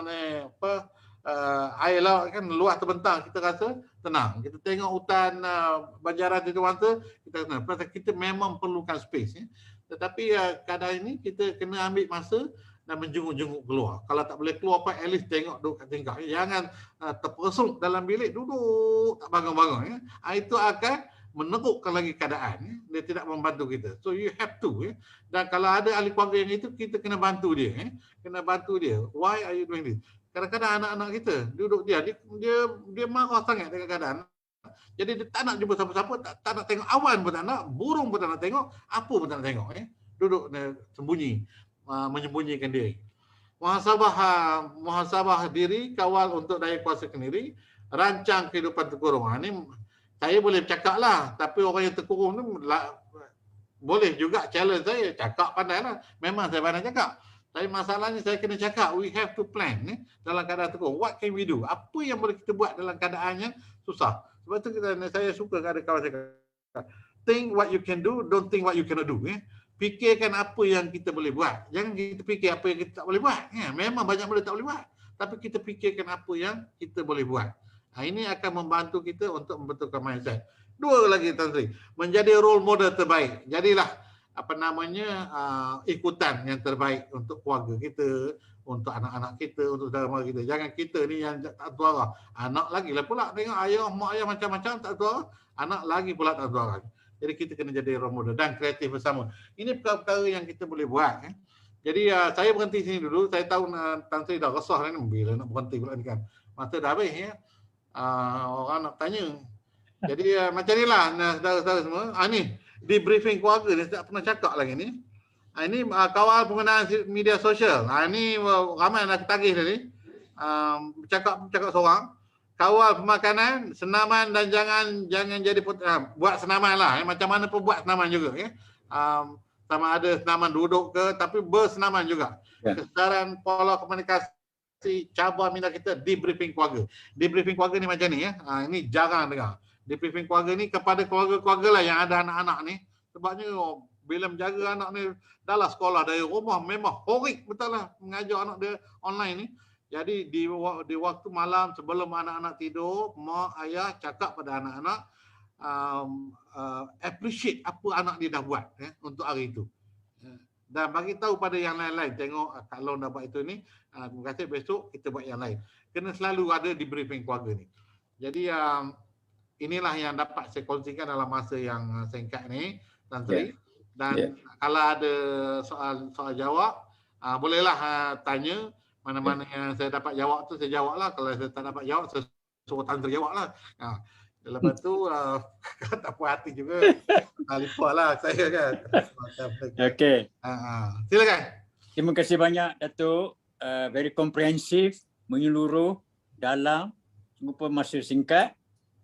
air laut kan luas terbentang, kita rasa tenang. Kita tengok hutan banjaran di Dewanta, kita tenang. Pasal kita memang perlukan space. Tetapi kadang ini kita kena ambil masa dan menjenguk-jenguk keluar. Kalau tak boleh keluar at least tengok duduk kat tingkap. Jangan terperosok dalam bilik, duduk tak bangun-bangun. Itu akan menerukkan lagi keadaan. Dia tidak membantu kita. So you have to. Dan kalau ada ahli keluarga yang itu, kita kena bantu dia. Kena bantu dia. Why are you doing this? Kadang-kadang anak-anak kita duduk dia marah sangat dengan keadaan. Jadi dia tak nak jumpa siapa-siapa, tak nak tengok awan pun tak nak, burung pun tak nak tengok, apa pun tak nak tengok. Duduk sembunyi, menyembunyikan diri. Muhasabah diri, kawal untuk daya kuasa sendiri, rancang kehidupan terkurung. Ini saya boleh bercakap lah, tapi orang yang terkurung ni boleh juga challenge saya, cakap pandai lah. Memang saya pandai cakap. Tapi masalahnya saya kena cakap, we have to plan dalam keadaan terkurung. What can we do? Apa yang boleh kita buat dalam keadaan yang susah? Sebab tu saya suka ada kawan saya kata, think what you can do, don't think what you cannot do. Fikirkan apa yang kita boleh buat. Jangan kita fikir apa yang kita tak boleh buat. Memang banyak benda tak boleh buat. Tapi kita fikirkan apa yang kita boleh buat. Ini akan membantu kita untuk membetulkan mindset. Dua lagi Tan Sri, menjadi role model terbaik. Jadilah ikutan yang terbaik untuk keluarga kita, untuk anak-anak kita, untuk saudara mara kita. Jangan kita ni yang tak suara. Anak lagi lah pula tengok ayah, mak ayah macam-macam tak suara. Anak lagi pula tak suara. Jadi kita kena jadi role model dan kreatif bersama. Ini perkara-perkara yang kita boleh buat. Jadi saya berhenti sini dulu. Saya tahu Tan Sri dah resah ni, bila nak berhenti pula ni kan. Masa dah habis orang nak tanya. Jadi macam ni lah saudara-saudara semua. Ni debriefing keluarga ni, saya tak pernah cakap lagi ni. Ini kawal penggunaan media sosial. Ini ramai nak tagih tadi. Cakap seorang. Kawal pemakanan, senaman dan jangan jadi buat senaman lah. Macam mana pun buat senaman juga. Sama ada senaman duduk ke, tapi bersenaman juga. Kesedaran pola komunikasi, cabar minat kita, debriefing keluarga. Debriefing keluarga ni macam ni. Ini jarang dengar. Debriefing keluarga ni kepada keluarga-keluarga lah yang ada anak-anak ni. Sebabnya bila menjaga anak ni dalam sekolah dari rumah memang horrik betul lah mengajar anak dia online ni. Jadi di waktu malam sebelum anak-anak tidur, mak ayah cakap pada anak-anak appreciate apa anak dia dah buat untuk hari itu. Dan bagi tahu pada yang lain-lain, tengok Kak Long dah buat itu ni, terima kasih, besok kita buat yang lain. Kena selalu ada di briefing keluarga ni. Jadi inilah yang dapat saya kongsikan dalam masa yang singkat ni, Tan Sri. Dan kalau ada soal jawab, bolehlah tanya. Mana-mana yang saya dapat jawab tu saya jawab lah. Kalau saya tak dapat jawab, saya suruh Tan Sri jawab lah. Lepas tu tak puas hati juga. Lipat lah saya kan. Okey. Silakan. Terima kasih banyak Datuk. Very comprehensive, menyeluruh, dalam, semua pun masa singkat.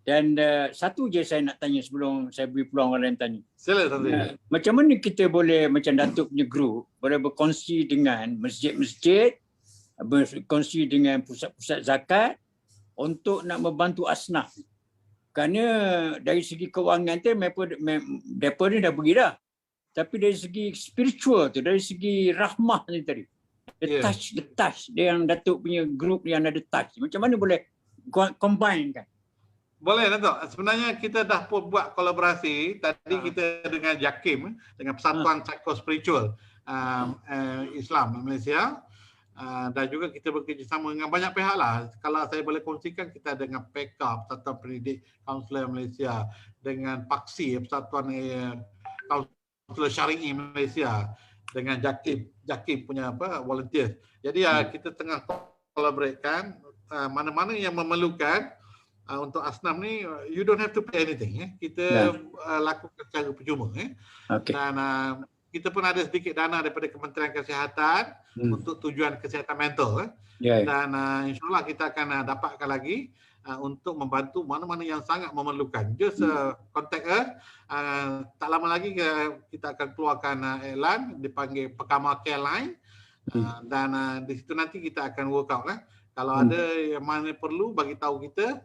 Dan satu je saya nak tanya sebelum saya beri peluang orang lain tanya. Silakan. Macam mana kita boleh, macam Datuk punya group, boleh berkongsi dengan masjid-masjid, berkongsi dengan pusat-pusat zakat untuk nak membantu asnaf. Kerana dari segi kewangan tu mereka ni dah pergi dah. Tapi dari segi spiritual tu, dari segi rahmah ni tadi. The touch dia yang Datuk punya group yang ada touch. Macam mana boleh combine kan? Boleh Datuk. Sebenarnya kita dah pun buat kolaborasi tadi kita dengan JAKIM, dengan Persatuan Psikospiritual Islam Malaysia. Dan juga kita bekerjasama dengan banyak pihak lah. Kalau saya boleh kongsikan, kita dengan PEKA, Persatuan Pendidik Kaunselor Malaysia, dengan PAKSI, Persatuan Kaunselor Syari'i Malaysia, dengan JAKIM punya volunteer. Jadi kita tengah kolaborkan mana-mana yang memerlukan untuk asnaf ni, you don't have to pay anything. Kita lakukan secara percuma. Dan kita pun ada sedikit dana daripada Kementerian Kesihatan untuk tujuan kesihatan mental. Dan insyaAllah kita akan dapatkan lagi untuk membantu mana-mana yang sangat memerlukan. Just contact us. Tak lama lagi kita akan keluarkan iklan, dipanggil Perkama Care Line. Dan di situ nanti kita akan work out. Kalau ada yang mana perlu, bagi tahu kita,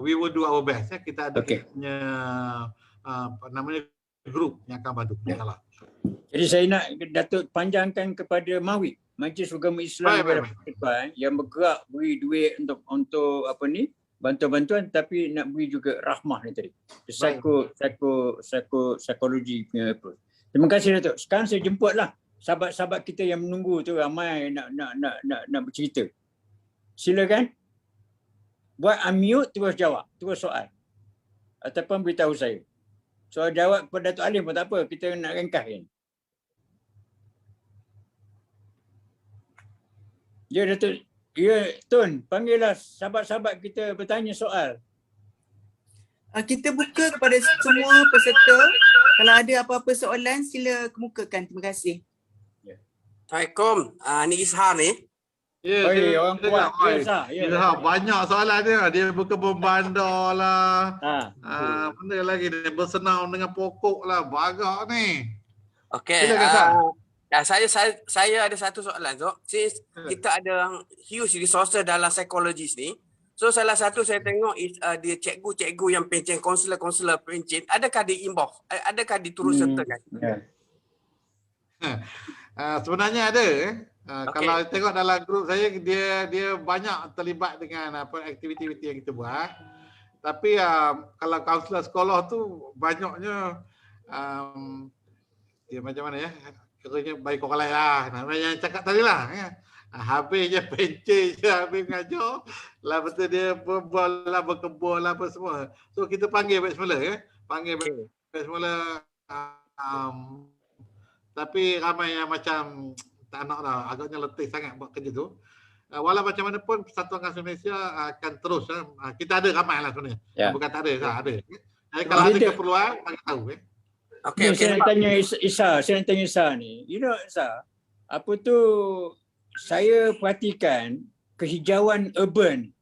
we will do our best. Kita ada punya namanya group yang akan bantu. Jadi saya nak Datuk panjangkan kepada MAWIC, Majlis Agama Islam yang bergerak beri duit untuk apa ni, bantuan-bantuan, tapi nak beri juga rahmah ni tadi. Psikologi punya approach. Terima kasih Datuk. Sekarang saya jemputlah sahabat-sahabat kita yang menunggu tu, ramai nak bercerita. Silakan. Buat unmute, terus jawab, terus soal. Ataupun beritahu saya. Soal jawab kepada Datuk Alim pun tak apa, kita nak ringkas kan. Ya Datuk, ya Tun, panggillah sahabat-sahabat kita bertanya soal. Kita buka kepada semua peserta. Kalau ada apa-apa soalan, sila kemukakan. Terima kasih. Assalamualaikum. Ni Ishar ni. Orang kuat. Banyak soalan dia. Dia buka membandar lah. Benda lagi dia bersenam dengan pokok lah. Bagak ni. Okey. Saya ada satu soalan. So, since kita ada huge resources dalam psikologis ni, so salah satu saya tengok dia cikgu-cikgu yang pencen, konselor-konselor pencen, adakah di involve? Adakah diturut sertakan? Sebenarnya ada. Kalau tengok dalam grup saya, dia banyak terlibat dengan aktiviti-aktiviti yang kita buat. Tapi kalau kaunselor sekolah tu banyaknya dia macam mana ya? Kiranya baik orang lain lah. Namanya yang cakap tadi lah. Habis je pencet je, habis mengajar. Lah betul dia berbual lah, berkebun lah apa semua. So kita panggil baik semula. Panggil baik semula. Tapi ramai yang macam tak nak lah, agaknya letih sangat buat kerja tu. Walau macam mana pun Persatuan Kaunselor Malaysia akan terus. Kita ada ramai lah sebenarnya. Bukan tak ada, ada. Jadi kalau ada keperluan, bagi tahu. Saya nak tanya Isa, ni. You know Isa, apa tu, saya perhatikan kehijauan urban,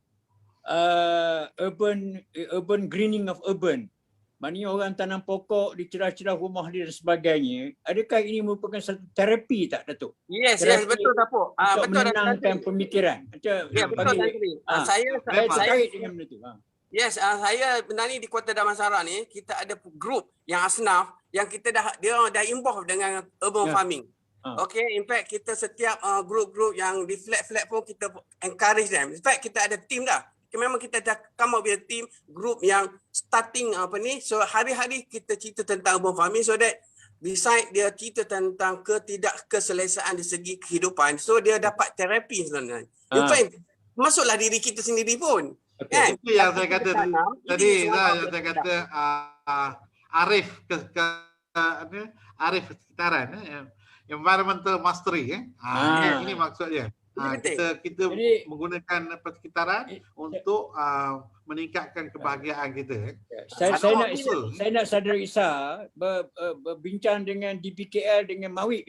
urban greening of urban. Maknanya orang tanam pokok di celah-celah rumah dia dan sebagainya. Adakah ini merupakan satu terapi tak Datuk? Yes, betul Datuk. Untuk menenangkan pemikiran. Ya, betul tadi. Saya terkait dengan benda tu. Yes, saya sebenarnya di Kota Damansara ni kita ada grup yang asnaf yang kita dah involve dengan urban farming. Okay, in fact kita setiap grup-grup yang di flat-flat pun kita encourage them. In fact kita ada team dah. Memang kita dah come up with a team group yang starting so hari-hari kita cerita tentang urban farming, so that beside dia cerita tentang ketidakkeselesaan di segi kehidupan, so dia dapat terapi sebenarnya. In fact masuklah diri kita sendiri pun. Kan? Itu yang saya kata tadi, yang saya kata arif sekitaran, environmental mastery. Ini maksudnya. Kita menggunakan persekitaran untuk meningkatkan kebahagiaan kita. Saya nak saudara Isa berbincang dengan DPKL dengan MAWIC.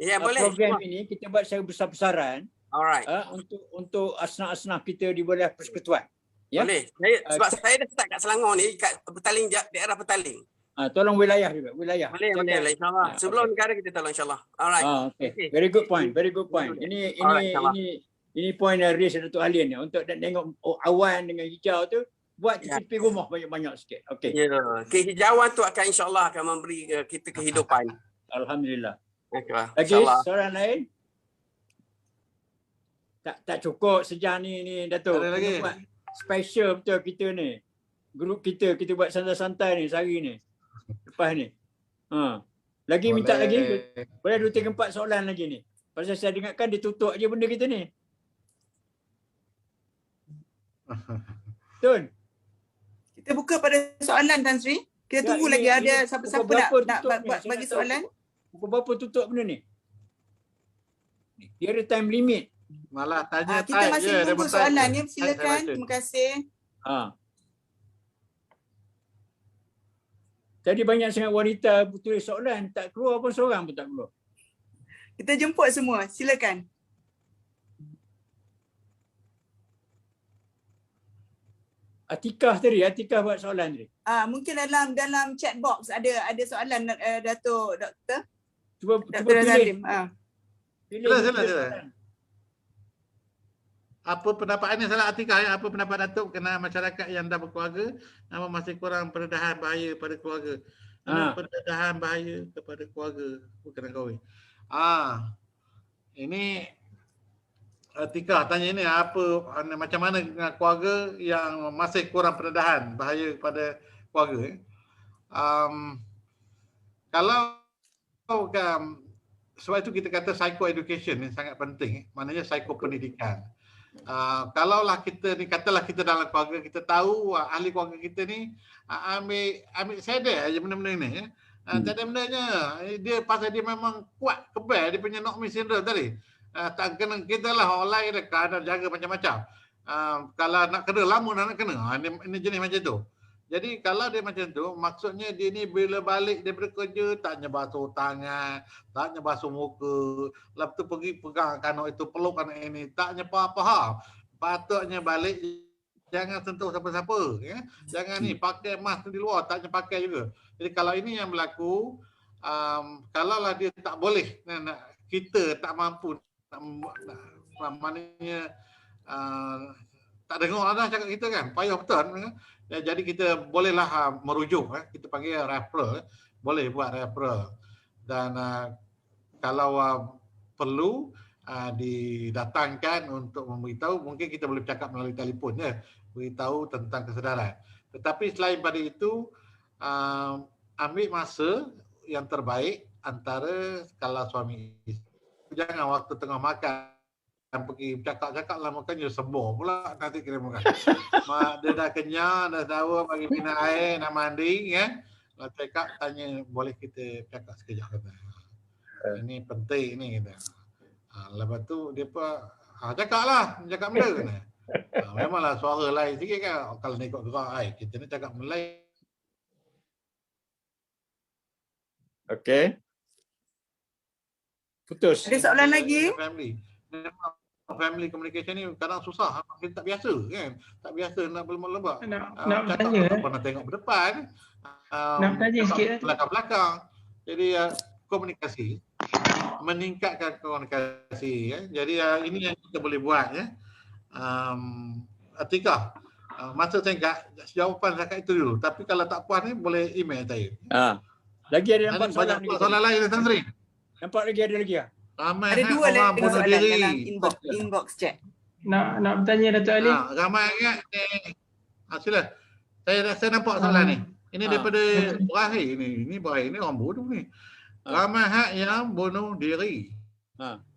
Ya, boleh. Program ini kita buat secara besar-besaran. Alright. Untuk asnaf-asnaf kita di wilayah persekutuan. Ya? Boleh. Sebab saya dah start kat Selangor ni, kat Petaling, daerah Petaling. Tolong wilayah juga, wilayah. Boleh insyaAllah. Sebelum negara kita tolong insyaAllah. Alright. Okay. Very good point. Ini Ini poin yang raise Datuk Halin ni. Untuk nak tengok awan dengan hijau tu, buat CCTV rumah banyak-banyak sikit. Okey. Ya, kehijauan tu akan insya-Allah akan memberi kita kehidupan. Alhamdulillah. Okeylah. Lagi Insya-Allah. soalan lain? Tak cukup sejam ni Datuk. Ada lagi? Kita buat special betul kita ni. Grup kita buat santai-santai ni sehari ni. Lepas ni. Lagi minta lagi? Boleh 2, 3, 4 soalan lagi ni. Pasal saya dengarkan dia tutup je benda kita ni. Tun. Kita buka pada soalan Tan Sri. Kita tunggu lagi ada siapa-siapa nak bagi soalan. Pukul berapa tutup benda ni? Dia ada time limit. Malah tanya Kita masih tunggu soalan ni. Silakan. Type. Terima kasih. Tadi banyak sangat wanita tulis soalan, tak keluar pun seorang pun tak keluar. Kita jemput semua. Silakan. Atikah buat soalan tadi. Mungkin dalam chat box ada soalan Datuk Doktor. Cuba Dr. Salim. Sila. Apa pendapat ini salah Atikah ya? Apa pendapat Datuk kena masyarakat yang dah berkeluarga namun masih kurang pendedahan bahaya pada keluarga. Pendedahan bahaya kepada keluarga berkenaan kahwin. Ini Atikah tanya ini macam mana dengan keluarga yang masih kurang pendedahan bahaya kepada keluarga. Kalau sebab itu kita kata psycho-education ni sangat penting. Maknanya psycho-pendidikan. Kalaulah kita ni, katalah kita dalam keluarga, kita tahu ahli keluarga kita ni ambil sadar aja benda-benda ni. Tak ada bendanya. Dia pasal dia memang kuat kebal, dia punya Knox syndrome tadi. Tak kena kita lah orang lain dekat dan jaga macam-macam. Kalau nak kena lama nak kena. Ini jenis macam tu. Jadi kalau dia macam tu, maksudnya dia ni bila balik daripada kerja taknya basuh tangan, taknya basuh muka, lepas tu pergi pegang kanak itu, peluk kanak ini, taknya faham. Patutnya balik jangan sentuh siapa-siapa, ya. Jangan ni pakai mask di luar, taknya pakai juga. Jadi kalau ini yang berlaku, kalaulah dia tak boleh, kita tak mampu, maknanya tak dengar dah cakap kita kan, payah betul. Jadi kita bolehlah merujuk, kita panggil referral, boleh buat referral. Dan kalau perlu didatangkan untuk memberitahu, mungkin kita boleh cakap melalui telefon je, beritahu tentang kesedaran. Tetapi selain pada itu, ambil masa yang terbaik antara kalau suami isteri. Jangan waktu tengah makan pergi cakap-cakap lah makan dia sembur pula nanti kena makan. Dia dah kenyang, dah tahu bagi minum air, nak mandi ya. Lah cakap tanya boleh kita cakap sekejap kata. Ini penting ni kita. Lepas tu dia pun cakaplah, cakap benda kena. Memanglah suara lain sikit kan. Kalau nak ikut gerak kita ni cakap Melayu. Okey. Putus. Ada soalan lagi? Family communication ni kadang susah, kita tak biasa kan, tak biasa nak berlembab. Nak bertanya, tak pernah tengok berdepan, nak bertanya sikit belakang-belakang. Jadi komunikasi, meningkatkan komunikasi ya. Jadi ini yang kita boleh buat ya. Atikah, masa singkat jawapan saya itu dulu, tapi kalau tak puas ni boleh email saya. Lagi ada nampak soalan lain Tan Sri? Nampak lagi ada lagi Ramai ada dua lagi soalan diri. dalam inbox chat. nak bertanya Datuk Ali. Ramai agak sila. Saya nampak soalan ni. Ini daripada Berakhir ni. Ini Berakhir ni orang bodoh ni. Ramai hak yang bunuh diri.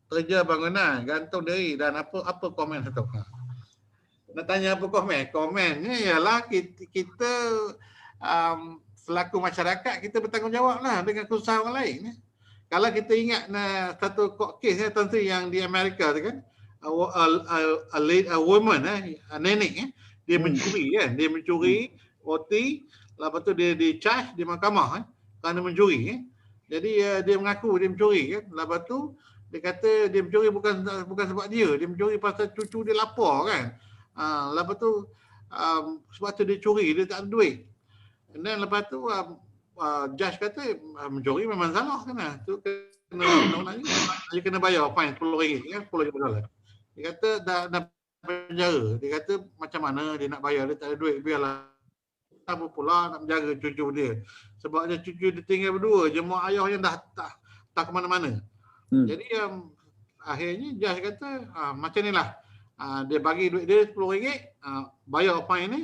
Kerja bangunan, gantung diri dan apa komen satu. Nak tanya apa komen? Komennya ialah kita selaku masyarakat kita bertanggungjawab lah dengan kesusahan orang lain. Kalau kita ingat satu court case Tan Sri yang di Amerika tu kan, a woman nenek dia mencuri kan, dia mencuri OT, lepas tu dia di-charge di mahkamah kerana mencuri. Jadi dia mengaku dia mencuri kan, lepas tu dia kata dia mencuri bukan sebab dia mencuri pasal cucu dia lapar kan. Lepas tu sebab tu dia curi, dia tak ada duit. Dan lepas tu judge kata mencuri memang salah kan. Tu kena dia kena bayar fine RM10 kan, $10. Dia kata dah penjara. Dia kata macam mana dia nak bayar, dia tak ada duit, biarlah. Apa pula nak menjaga cucu dia. Sebabnya cucu dia tinggal berdua je, mak ayah yang dah tak ke mana-mana. Jadi akhirnya judge kata macam ni lah. Dia bagi duit dia RM10, bayar fine ni.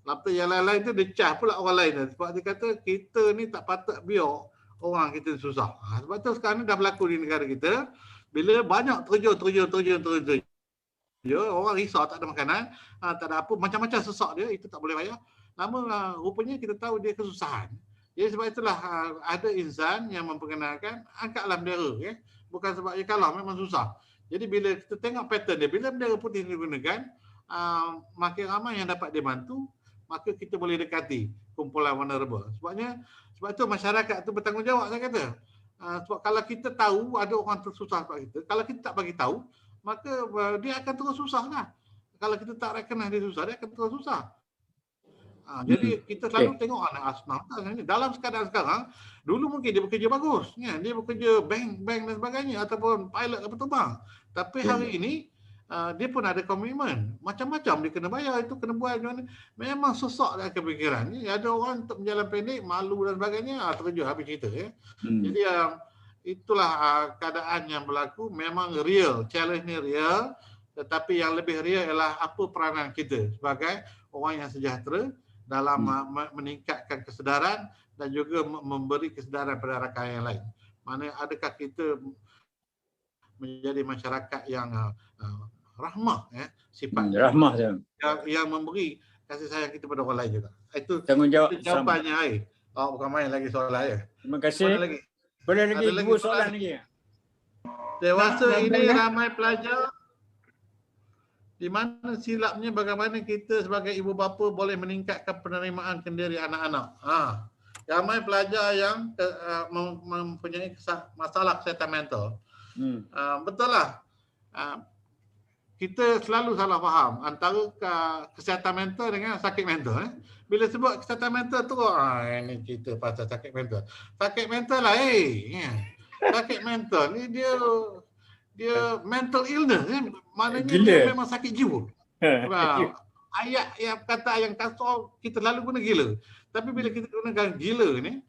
Lepas yang lain-lain tu dia cas pula orang lain. Sebab dia kata kita ni tak patut biar orang kita susah. Sebab tu sekarang ni dah berlaku di negara kita. Bila banyak terjun. Orang risau tak ada makanan, tak ada apa, macam-macam sesak dia, itu tak boleh bayar. Lama rupanya kita tahu dia kesusahan. Jadi sebab itulah ada insan yang memperkenalkan angkatlah bendera, ya. Bukan sebab dia kalah, memang susah. Jadi bila kita tengok pattern dia, bila bendera putih digunakan, makin ramai yang dapat dibantu, maka kita boleh dekati kumpulan vulnerable. Sebab itu masyarakat itu bertanggungjawab, saya kata. Sebab kalau kita tahu ada orang tersusah sebab kita, kalau kita tak bagi tahu, maka dia akan terus susah lah. Kalau kita tak recognize dia susah, dia akan terus susah. Jadi kita selalu tengok anak asnaf dalam keadaan sekarang, dulu mungkin dia bekerja bagus, ya, dia bekerja bank dan sebagainya ataupun pilot kapal terbang. Tapi hari ini dia pun ada komitmen, macam-macam dia kena bayar, itu kena buat macam mana. Memang sesak dalam kepikiran. Ada orang untuk berjalan pendek, malu dan sebagainya, terkejut habis cerita, ya. Jadi itulah keadaan yang berlaku. Memang real, challenge ni real, tetapi yang lebih real ialah apa peranan kita sebagai orang yang sejahtera dalam meningkatkan kesedaran dan juga memberi kesedaran pada rakan yang lain. Mana adakah kita menjadi masyarakat yang rahmah, ya, sifat rahmah yang memberi kasih sayang kita pada orang lain juga. Itu tanggungjawab jawapannya. Bukan main lagi soalan ya. Terima kasih. Lagi? Boleh lagi Ada dua soalan lagi. Dewasa ini ramai pelajar. Di mana silapnya bagaimana kita sebagai ibu bapa boleh meningkatkan penerimaan kendiri anak-anak. Ramai pelajar yang mempunyai masalah kesihatan mental. Betul lah. Kita selalu salah faham antara kesihatan mental dengan sakit mental. Bila sebut kesihatan mental tu, ini cerita pasal sakit mental. Sakit mental lah, sakit mental ni dia mental illness, maknanya dia memang sakit jiwa. Ayat yang kata yang kasar kita lalu guna gila. Tapi bila kita gunakan gila ni,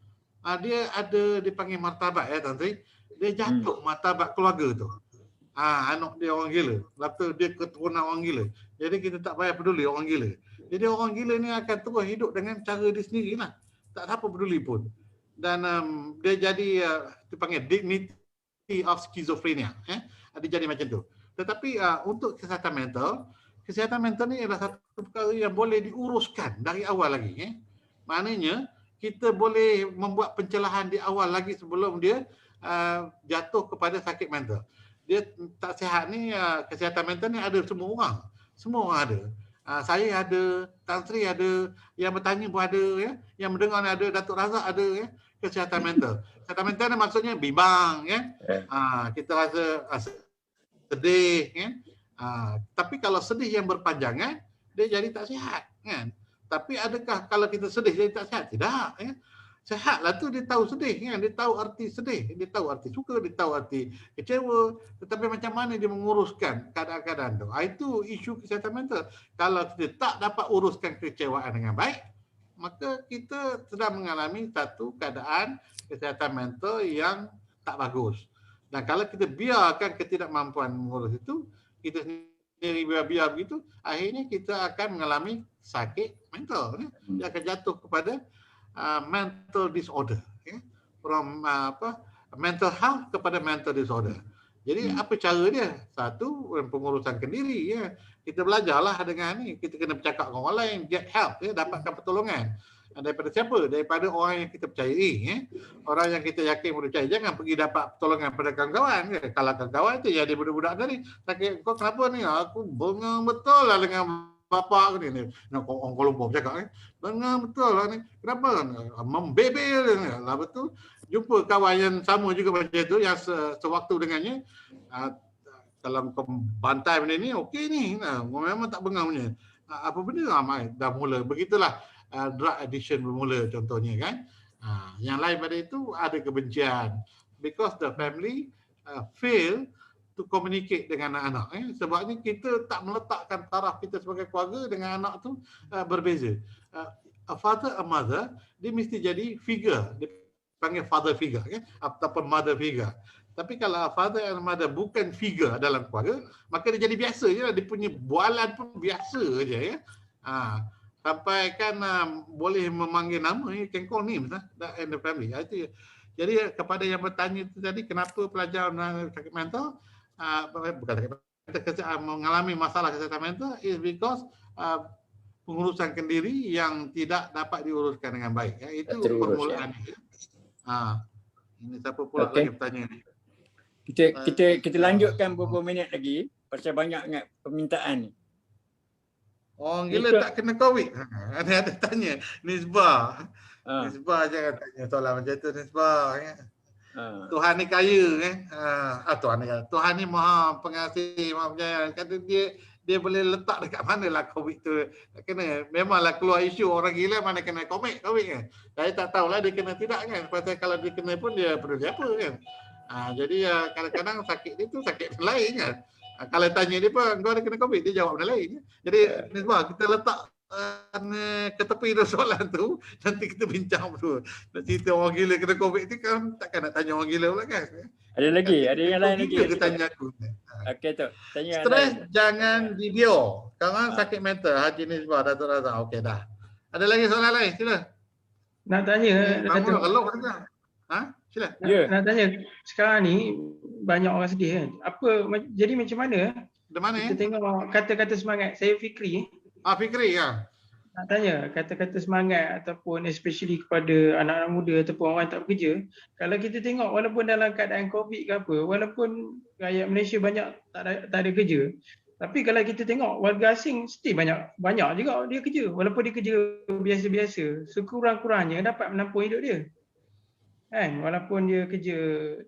dia dipanggil martabat, ya Tan Sri. Dia jatuh martabat keluarga tu. Anak dia orang gila, lepas dia keturunan orang gila. Jadi kita tak payah peduli orang gila. Jadi orang gila ni akan terus hidup dengan cara dia sendirilah. Tak siapa peduli pun. Dan dia jadi dipanggil dignity of schizophrenia. Dia jadi macam tu. Tetapi untuk kesihatan mental ni adalah satu perkara yang boleh diuruskan dari awal lagi. Maknanya kita boleh membuat pencerahan di awal lagi sebelum dia jatuh kepada sakit mental. Dia tak sihat ni, kesihatan mental ni ada semua orang. Semua orang ada. Saya ada, Tan Sri ada, yang bertanya pun ada, ya. Yang mendengar ni ada, Datuk Razak ada, ya. Kesihatan mental. Kesihatan mental ni maksudnya bimbang, ya. Kita rasa sedih, ya. Tapi kalau sedih yang berpanjangan, dia jadi tak sihat, kan. Tapi adakah kalau kita sedih jadi tak sihat? Tidak, ya. Sihatlah tu dia tahu sedih, kan? Dia tahu arti sedih, dia tahu arti suka, dia tahu arti kecewa. Tetapi macam mana dia menguruskan keadaan-keadaan tu? Itu isu kesihatan mental. Kalau kita tak dapat uruskan kekecewaan dengan baik, maka kita sedang mengalami satu keadaan kesihatan mental yang tak bagus. Dan kalau kita biarkan ketidakmampuan mengurus itu, kita sendiri biar begitu, akhirnya kita akan mengalami sakit mental. Dia akan jatuh kepada mental disorder, from mental health kepada mental disorder. Jadi apa cara dia? Satu, pengurusan kendiri, ya. Kita belajarlah dengan ni, kita kena bercakap dengan orang lain, get help, ya, dapatkan pertolongan. Daripada siapa? Daripada orang yang kita percayai, ya. Orang yang kita yakin boleh percaya. Jangan pergi dapat pertolongan pada kawan-kawan, ya. Kalau kawan-kawan tu jadi budak-budak tadi, sakit, kau kenapa ni? Aku bengang betul lah dengan bapa aku ni, orang Kuala Lumpur bercakap, bengang betul lah ni. Kenapa? Membebel lah, betul. Jumpa kawan yang sama juga macam tu, yang sewaktu dengannya, kalau kau bantai benda ni, okey ni, memang tak bengang punya. Apa benda? Dah mula. Begitulah drug addiction bermula contohnya, kan. Yang lain pada itu ada kebencian. Because the family fail to communicate dengan anak-anak. Sebabnya kita tak meletakkan taraf kita sebagai keluarga dengan anak tu berbeza. A father, a mother, dia mesti jadi figure. Dia panggil father figure ataupun mother figure. Tapi kalau father and mother bukan figure dalam keluarga, maka dia jadi biasa je lah. Dia punya bualan pun biasa je ya. Sampai kan boleh memanggil nama, you can call names in the family. Itu. Jadi kepada yang bertanya itu tadi, kenapa pelajar sakit mental, bukan sakit mental, mengalami masalah kesihatan mental, is because pengurusan kendiri yang tidak dapat diuruskan dengan baik. Ya. Itu permulaan. Ini siapa pula lagi bertanya ni? Kita lanjutkan beberapa minit lagi pasal banyak sangat permintaan ni. Orang gila tak kena COVID. Ada tanya Nisbah. Nisbah jangan tanya soalan macam tu Nisbah. Tuhan ni kaya Tuhan ni kaya. Tuhan ni maha pengasih, maha penyayang. Kata dia boleh letak dekat mana lah COVID tu. Kena memanglah keluar isu orang gila mana kena COVID kan. Saya tak tahulah dia kena tidak kan. Pasal kalau dia kena pun dia peduli apa kan. Jadi kadang-kadang sakit dia tu sakit lain kan. Kalau tanya dia pun, kau ada kena COVID, dia jawab benda lain. Jadi Nisbah, kita letak ke tepi tu soalan tu, nanti kita bincang tu. Nak cerita orang gila kena COVID tu kan, takkan nak tanya orang gila pula kan. Ada lagi? Ada yang lain lagi? Dia tanya aku. Okey tu, tanya. Stres jangan dibiar. Sekarang sakit mental, Haji Nisbah, Datuk Razak. Okey dah. Ada lagi soalan lain? Sila. Nak tanya, Datuk. Sila. Nak tanya, sekarang ni banyak orang sedih kan. Jadi macam mana kita tengok kata-kata semangat. Saya Fikri. Fikri ya. Nak tanya, kata-kata semangat ataupun especially kepada anak-anak muda ataupun orang tak bekerja. Kalau kita tengok walaupun dalam keadaan COVID ke apa, walaupun rakyat Malaysia banyak tak ada kerja. Tapi kalau kita tengok warga asing still banyak juga dia kerja. Walaupun dia kerja biasa-biasa, sekurang-kurangnya dapat menampung hidup dia. Kan, walaupun dia kerja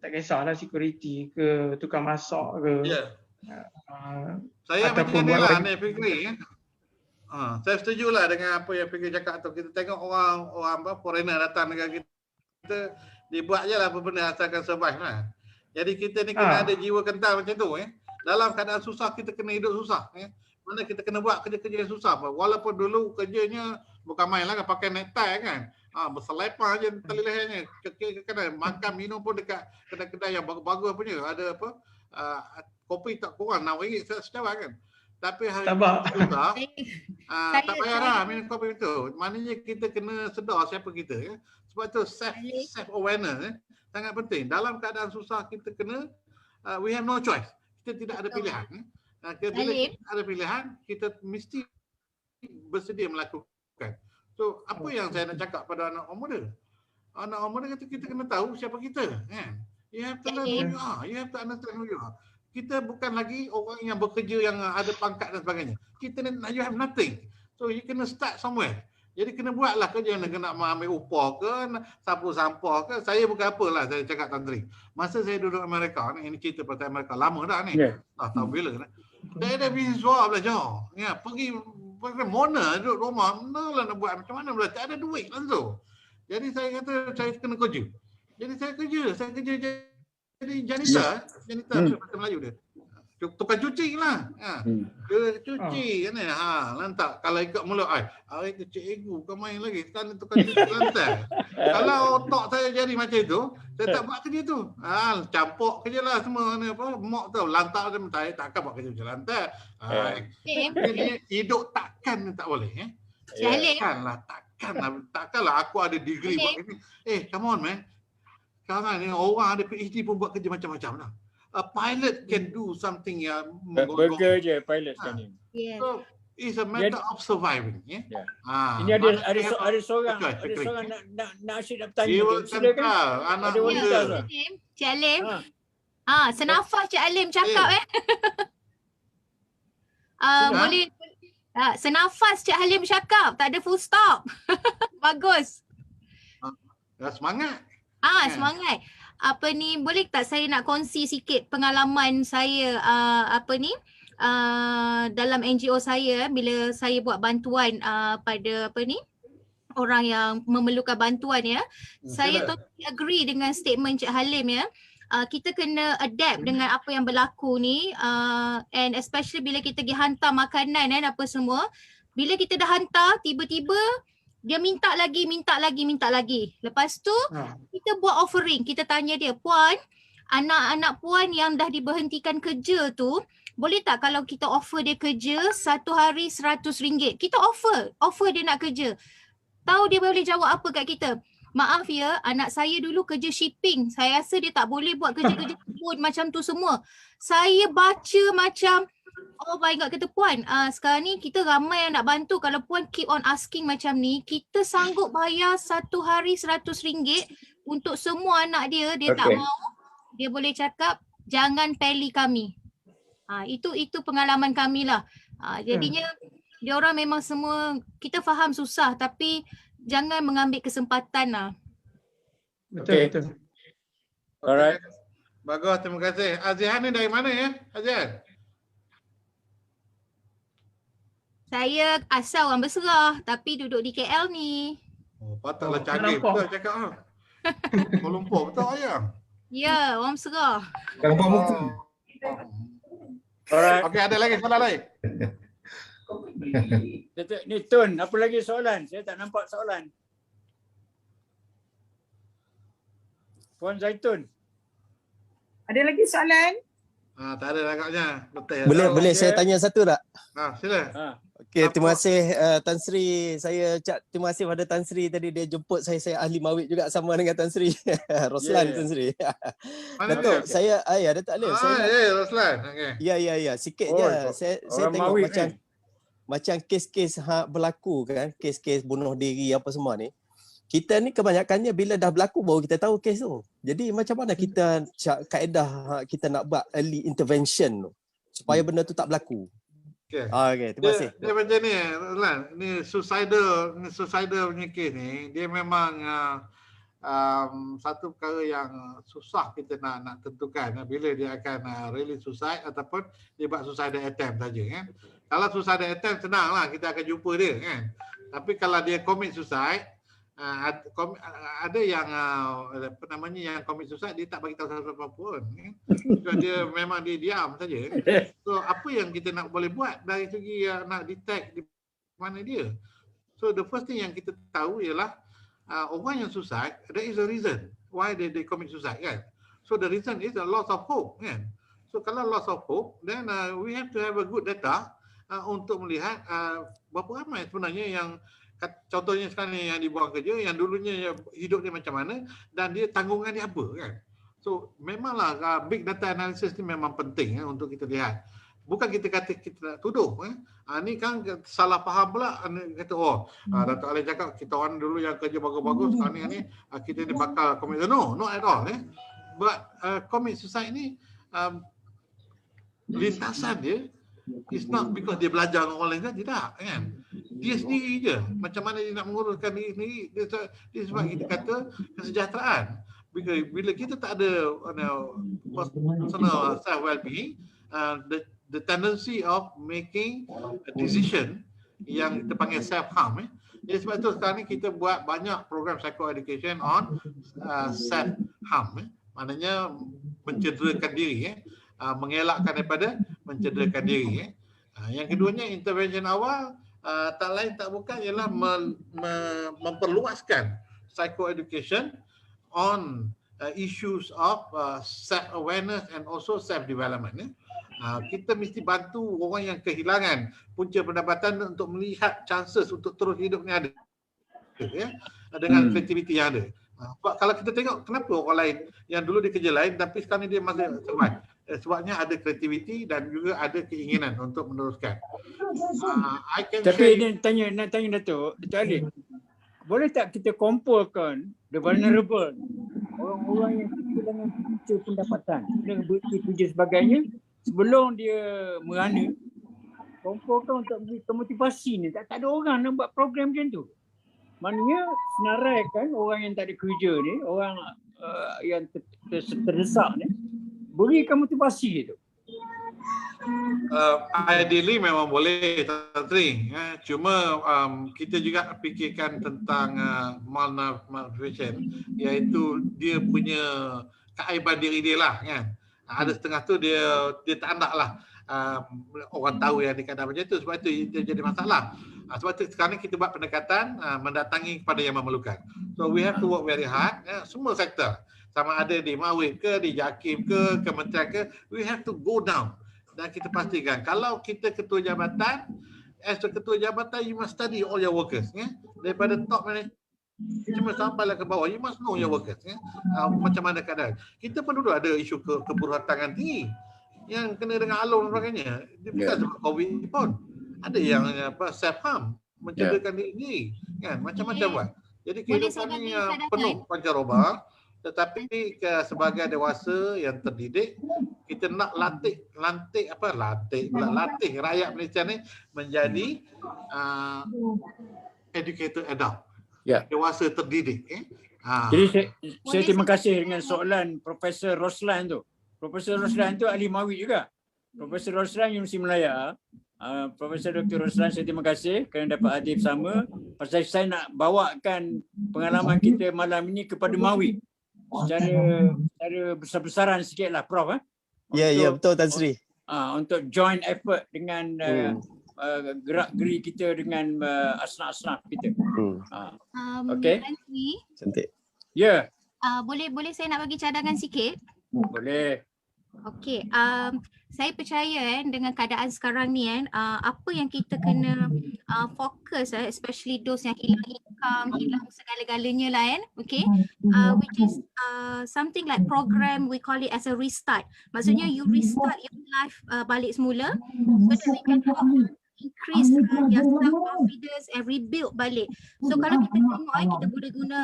tak kisahlah security ke tukang masak ke. Saya macam ni lah Fikri. Saya setuju lah dengan apa yang Fikri cakap tu. Kita tengok orang foreigner datang negara kita, dia buat je lah apa benda asalkan survive lah. Jadi kita ni kena ada jiwa kental macam tu. Dalam keadaan susah kita kena hidup susah. Mana kita kena buat kerja-kerja yang susah. Walaupun dulu kerjanya bukan main lah, pakai necktie kan. Berselepah je tali lehernya. Kena makan minum pun dekat kedai-kedai yang bagus-bagus punya. Ada apa? Kopi tak kurang RM6 secara kan. Tapi hari susah, tak payah lah minum kopi itu. Maknanya kita kena sedar siapa kita. Sebab itu self-awareness sangat penting. Dalam keadaan susah kita kena, we have no choice. Kita tidak ada pilihan. Bila kita ada pilihan, kita mesti bersedia melakukan. So, apa yang saya nak cakap pada anak orang muda? Anak orang muda kata kita kena tahu siapa kita. You have to learn who you are. You have to understand who you are. Kita bukan lagi orang yang bekerja yang ada pangkat dan sebagainya. Kita ni, you have nothing. So, you kena start somewhere. Jadi, kena buatlah kerja yang nak ambil upah ke, sapu sampah ke. Saya bukan apalah, saya cakap Tantri. Masa saya duduk Amerika, ini cerita pasal Amerika. Lama dah ni. Tak tahu bila. Saya ada beasiswa belajar. Pergi Mona duduk rumah, mana nak buat macam mana pula, tak ada duit langsung. Jadi saya kata saya kena kerja. Jadi saya kerja jadi janitor bahasa Melayu dia. Tukang cuci lah. Dia cuci kan ni. Lantak kalau ikut mulut hari tu cikgu kau main lagi, sekarang tukang cuci lantai. Kalau otak saya jadi macam itu, saya tak buat kerja tu. Campur kerja lah semua ni apa, mok tu lantak dia saya takkan buat kerja macam lantai. Hidup takkan tak boleh takkanlah aku ada degree buat ini. Come on man. Sekarang ni orang ada PhD pun buat kerja macam-macam lah. A pilot can do something yang burger je pilot sekarang ni. So it's a matter of surviving. Ini ada seorang nak asyik nak bertanya. Silakan anak muda. Cik Alim. Senafas Cik Alim cakap boleh senafas Cik Halim cakap, tak ada full stop. Bagus. Semangat. Semangat. Boleh tak saya nak kongsi sikit pengalaman saya dalam NGO saya bila saya buat bantuan pada orang yang memerlukan bantuan ya. Saya totally agree dengan statement Cik Halim ya. kita kena adapt dengan apa yang berlaku ni, and especially bila kita pergi hantar makanan dan apa semua. Bila kita dah hantar, tiba-tiba dia minta lagi. Lepas tu kita buat offering, kita tanya dia, "Puan, anak-anak puan yang dah diberhentikan kerja tu, boleh tak kalau kita offer dia kerja 1 hari RM100? Kita offer dia nak kerja." Tahu dia boleh jawab apa kat kita? "Maaf ya, anak saya dulu kerja shipping. Saya rasa dia tak boleh buat kerja-kerja pun macam tu semua." Saya baca macam, oh my god, kata puan, sekarang ni kita ramai yang nak bantu. Kalau puan keep on asking macam ni, kita sanggup bayar 1 hari RM100 untuk semua anak dia. Dia tak mau, dia boleh cakap, "Jangan peli kami." Itu pengalaman kami lah. Jadinya dia orang memang semua, kita faham susah tapi jangan mengambil kesempatan lah. Betul. Alright. Bagus, terima kasih. Azihan ni dari mana ya, Azihan? Saya asal orang Berserah tapi duduk di KL ni. Oh, patutlah canggih betul cakap ha. Kuala Lumpur betul ayang. Ya, orang Berserah. Alright. Okey, ada lagi soalan lain? Ni Tun, apa lagi soalan? Saya tak nampak soalan. Puan Zaitun. Ada lagi soalan? Tak ada agaknya. Betul. Boleh saya tanya satu tak? Sila. Okey, terima kasih Tan Sri. Saya ucap terima kasih pada Tan Sri tadi dia jemput saya ahli mawid juga sama dengan Tan Sri. Roslan Tan Sri. Datuk, saya Datuk Alif. Roslan. Okey. Ya, sikit je. Saya tengok macam kes-kes berlaku kan, kes-kes bunuh diri apa semua ni. Kita ni kebanyakannya bila dah berlaku baru kita tahu kes tu. Jadi macam mana kita kaedah kita nak buat early intervention tu supaya benda tu tak berlaku. Okey, terima kasih. Dia macam ni, Roslan. Ni suicidal punya kes ni, dia memang satu perkara yang susah kita nak tentukan bila dia akan really suicide ataupun dia buat suicidal attempt saja kan. Kalau suicidal attempt senanglah kita akan jumpa dia kan. Tapi kalau dia commit suicide, ada yang yang commit suicide dia tak bagi tahu siapa pun kan. Dia memang dia diam saja. So apa yang kita nak boleh buat dari segi nak detect di mana dia. So the first thing yang kita tahu ialah orang yang suicide, there is a reason why they commit suicide kan. So the reason is a loss of hope kan. So kalau loss of hope, then we have to have a good data untuk melihat berapa ramai sebenarnya yang contohnya sekarang ni yang dibuang kerja, yang dulunya hidup dia macam mana dan dia tanggungan dia apa kan. So memanglah big data analysis ni memang penting untuk kita lihat. Bukan kita kata kita nak tuduh ni kan salah faham pula kata Datuk Ali cakap kita orang dulu yang kerja bagus-bagus sekarang ni kita ni bakal commit. No, not at all But commit suicide ni lintasan dia it's not because dia belajar dengan orang lain kan, tidak kan. Dia sendiri je macam mana dia nak menguruskan diri sendiri. Dia sebab kita kata kesejahteraan. Bila kita tak ada personal self well-being, the tendency of making a decision yang kita panggil self-harm. Jadi sebab itu sekarang ni kita buat banyak program psycho-education on self-harm. Maknanya mencederakan diri, mengelakkan daripada mencederakan diri. Yang keduanya intervention awal tak lain tak bukan ialah memperluaskan psycho-education on issues of self-awareness and also self-development. Kita mesti bantu orang yang kehilangan punca pendapatan untuk melihat chances untuk terus hidup ni ada dengan kreativiti yang ada. Sebab kalau kita tengok kenapa orang lain yang dulu dia kerja lain tapi sekarang ni dia masih survive, sebabnya ada kreativiti dan juga ada keinginan untuk meneruskan. Tapi nak tanya Datuk Ali, boleh tak kita kumpulkan the vulnerable, orang-orang yang kehilangan punca pendapatan dan bekerja sebagainya sebelum dia merana, kumpulkan untuk beri motivasi ni. Tak ada orang nak buat program macam tu. Maknanya senaraikan orang yang tak ada kerja ni, orang yang terdesak ni, berikan motivasi tu. Ideally memang boleh, Tantri. Cuma kita juga fikirkan tentang malnutrition, iaitu dia punya keaiban diri dia lah kan. Ada setengah tu dia tak nak lah orang tahu yang dia kata macam tu, sebab itu dia jadi masalah. Sebab itu sekarang kita buat pendekatan mendatangi kepada yang memerlukan. So we have to work very hard, semua sektor. Sama ada di Mawib ke, di JAKIM ke, kementerian ke, we have to go down. Dan kita pastikan kalau kita ketua jabatan, as a ketua jabatan, you must study all your workers. Daripada top management cuma sampailah ke bawah, you must know your workers. Macam mana keadaan. Kita pun dulu ada isu keburuhan tangan tinggi yang kena dengan alun dan sebagainya. Dia bukan sebab COVID pun. Ada yang self harm, mencederakan diri kan, macam-macam buat. Jadi kehidupan ni penuh pancaroba, tetapi sebagai dewasa yang terdidik, kita nak latih rakyat Malaysia ni menjadi educated adult. Dewasa terdidik. Jadi saya terima kasih dengan soalan Profesor Roslan tu. Profesor Roslan tu ahli Mawib juga. Profesor Roslan Universiti Melaya. Profesor Dr. Roslan, saya terima kasih kerana dapat hadir bersama. Pasal saya nak bawakan pengalaman kita malam ini kepada Mawib. Secara besar-besaran sikitlah Prof. Ya, betul Tan Sri. Untuk joint effort dengan gerak-geri kita dengan asnaf-asnaf kita. Okey. Cantik. Ya. Boleh saya nak bagi cadangan sikit? Boleh. Okey, saya percaya dengan keadaan sekarang ni apa yang kita kena fokus, especially those yang hilang income, hilang segala-galanya lah okay, which is something like program, we call it as a restart. Maksudnya you restart your life balik semula so that we can increase their self-confidence and rebuild balik. So kalau kita tengok kita boleh guna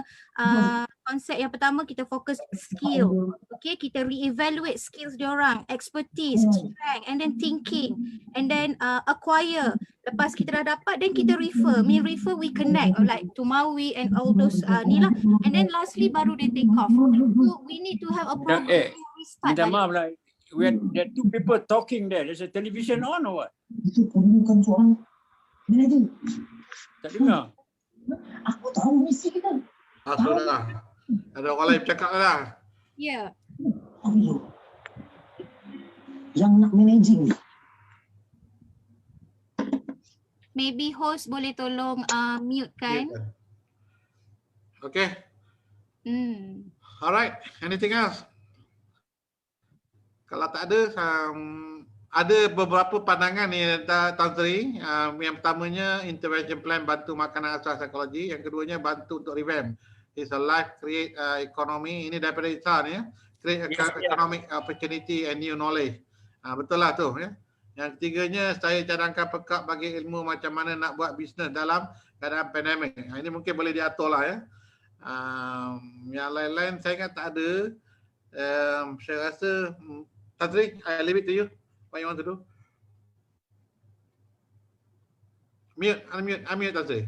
konsep yang pertama, kita fokus skill. Okay, kita re-evaluate skills diorang, expertise, strength, and then thinking, and then acquire. Lepas kita dah dapat, then kita refer. We connect like to Mawi and all those ni lah. And then lastly baru they take off. So we need to have a program. Minta maaf lah. There are two people talking there. There's a television on or what? Tak dengar. Aku tahu misi kita. Sudah. Ada orang lain bercakap lah. Ya. Yang nak managing. Maybe host boleh tolong mute kan? Okay. Alright. Anything else? Kalau tak ada beberapa pandangan ni Tan Sri. Yang pertamanya intervention plan bantu makanan asas psikologi. Yang keduanya bantu untuk revamp. It's a life create economy. Ini daripada ISA ni create economic opportunity and new knowledge. Betul lah tu ya. Yang ketiganya saya cadangkan pekat bagi ilmu macam mana nak buat bisnes dalam keadaan pandemik. Ini mungkin boleh diatur lah ya. Yang lain-lain saya kan tak ada. Saya rasa Tan Sri, I leave it to you. What you want to do? Unmute Tan Sri.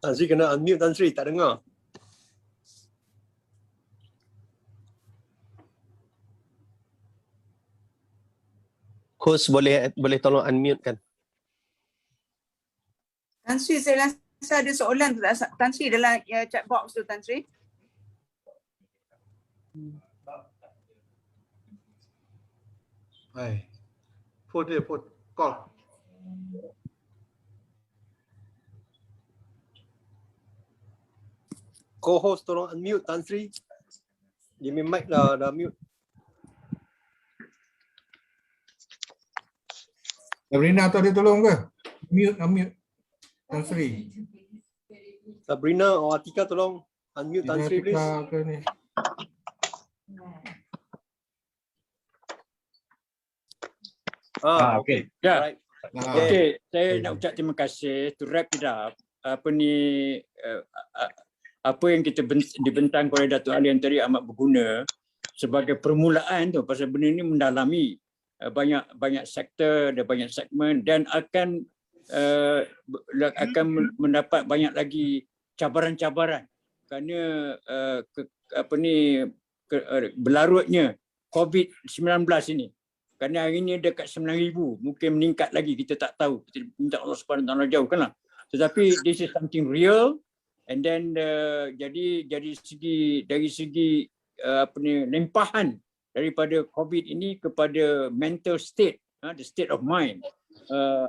Tan Sri kena unmute Tan Sri, tak dengar. Host boleh tolong unmute kan? Tan Sri, saya rasa ada soalan Tan Sri dalam chat box tu Tan Sri. Hai. Phone call. Co-host tolong unmute Tan Sri. Give me mic dah mute. Sabrina tu ada tolong ke? Unmute Tan Sri. Sabrina atau Atika tolong unmute Tan Sri please. Okay. Ya. Okay, saya nak ucap terima kasih. To wrap it up, apa yang kita dibentang oleh Datuk Ali yang tadi amat berguna sebagai permulaan tu, pasal benda ini mendalami banyak sektor dan banyak segmen dan akan mendapat banyak lagi cabaran-cabaran kerana berlarutnya COVID-19 ini. Kerana hari ini dekat 9,000, mungkin meningkat lagi, kita tak tahu. Kita minta Allah Subhanahu Wa Taala jauhkanlah. Tetapi this is something real, and then jadi dari segi limpahan daripada COVID ini kepada mental state, the state of mind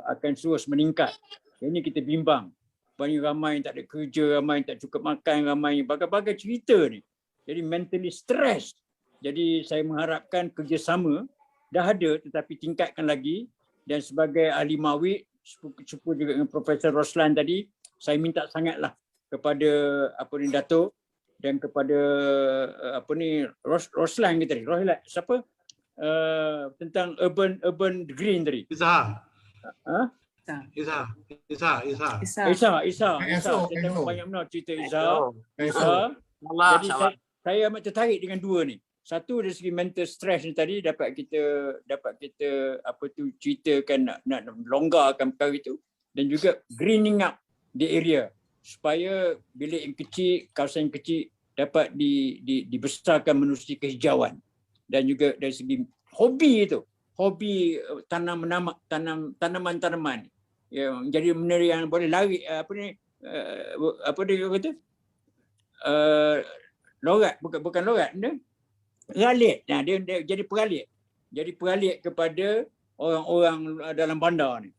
akan terus meningkat. Ini kita bimbang. Banyak ramai yang tak ada kerja, ramai yang tak cukup makan, ramai bagai-bagai cerita ni. Jadi mentally stressed. Jadi saya mengharapkan kerjasama dah ada tetapi tingkatkan lagi, dan sebagai ahli mawid sepupu juga dengan Profesor Roslan tadi, saya minta sangatlah kepada Datuk dan kepada Roslan kita tadi. Roslan siapa? Tentang urban green tadi. Isa. Saya banyak benar cerita Isa. Jadi saya amat tertarik dengan dua ni. Satu dari segi mental stress ni tadi dapat kita ceritakan nak longgarkan perkara itu, dan juga greening up the area supaya bilik yang kecil, kawasan yang kecil dapat dibesarkan menerusi kehijauan. Dan juga dari segi hobi itu, hobi tanaman-tanaman yang jadi benda yang boleh lari lorat, bukan lorat, peralit. Dia jadi peralit. Jadi peralit kepada orang-orang dalam bandar ni,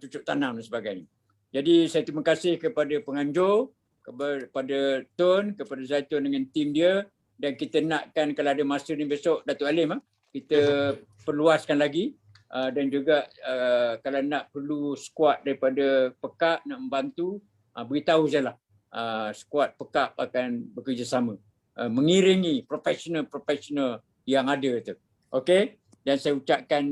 cucuk tanam dan sebagainya. Jadi saya terima kasih kepada penganjur, kepada Tun, kepada Zaitun dengan tim dia, dan kita nakkan kalau ada masa ni besok Datuk Halim, kita perluaskan lagi, dan juga kalau nak perlu skuad daripada PEKAP nak membantu, beritahu sajalah. Skuad PEKAP akan bekerjasama mengiringi profesional yang ada tu. Okey, dan saya ucapkan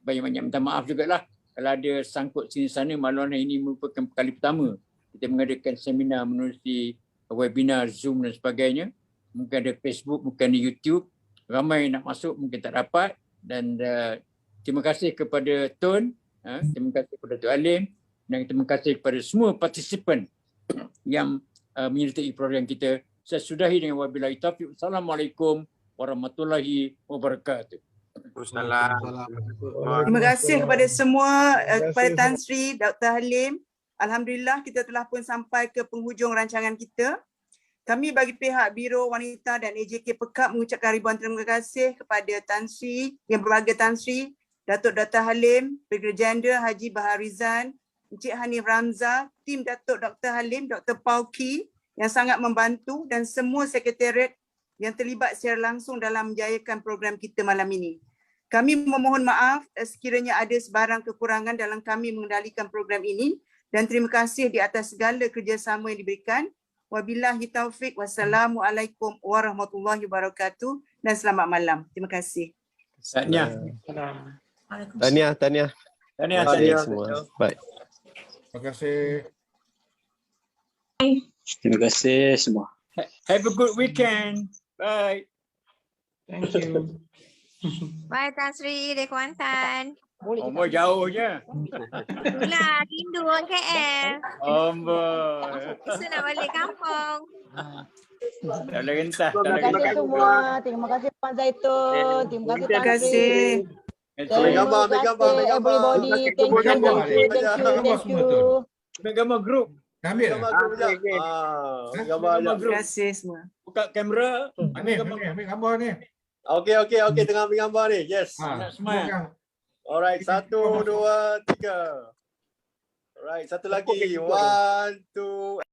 banyak-banyak minta maaf jugalah kalau ada sangkut sini sana. Maklumlah ini merupakan kali pertama kita mengadakan seminar menerusi webinar Zoom dan sebagainya. Mungkin ada Facebook, mungkin ada YouTube. Ramai nak masuk mungkin tak dapat, dan terima kasih kepada Tun, terima kasih kepada Datuk Halim, dan terima kasih kepada semua partisipan yang menyertai program kita. Saya sudahi dengan wabillahi taufiq. Assalamualaikum warahmatullahi wabarakatuh. Terima kasih kepada semua, kepada Tan Sri, Dr. Halim. Alhamdulillah kita telah pun sampai ke penghujung rancangan kita. Kami bagi pihak Biro Wanita dan AJK PEKAP mengucapkan ribuan terima kasih kepada Tan Sri, yang berbahagia Tan Sri, Datuk Dr. Halim, Brigadier Jeneral Haji Baharizan, Encik Hanif Ramza, tim Datuk Dr. Halim, Dr. Pauki yang sangat membantu, dan semua sekretariat yang terlibat secara langsung dalam menjayakan program kita malam ini. Kami memohon maaf sekiranya ada sebarang kekurangan dalam kami mengendalikan program ini, dan terima kasih di atas segala kerjasama yang diberikan. Wabillahi taufiq. Wassalamualaikum warahmatullahi wabarakatuh, dan selamat malam. Terima kasih. Tahniah. Tahniah semua. Baik. Terima kasih. Terima kasih semua. Have a good weekend. Bye. Thank you. Bye Tan Sri dari Kuantan. Ombo jauhnya. Itulah rindu orang KL. Ombo. Bisa nak balik kampung. Tak boleh rentah. Terima kasih semua. Terima kasih Puan Zaitun. Terima kasih Tan Sri. Ambil gambar. Everybody. Thank you. Ambil gambar grup. Ambil. Terima kasih semua. Buka kamera. Ambil gambar ni. Okey, tengah ambil gambar ni. Yes. Smile. Alright, 1, 2, 3. Alright, satu lagi. 1, 2.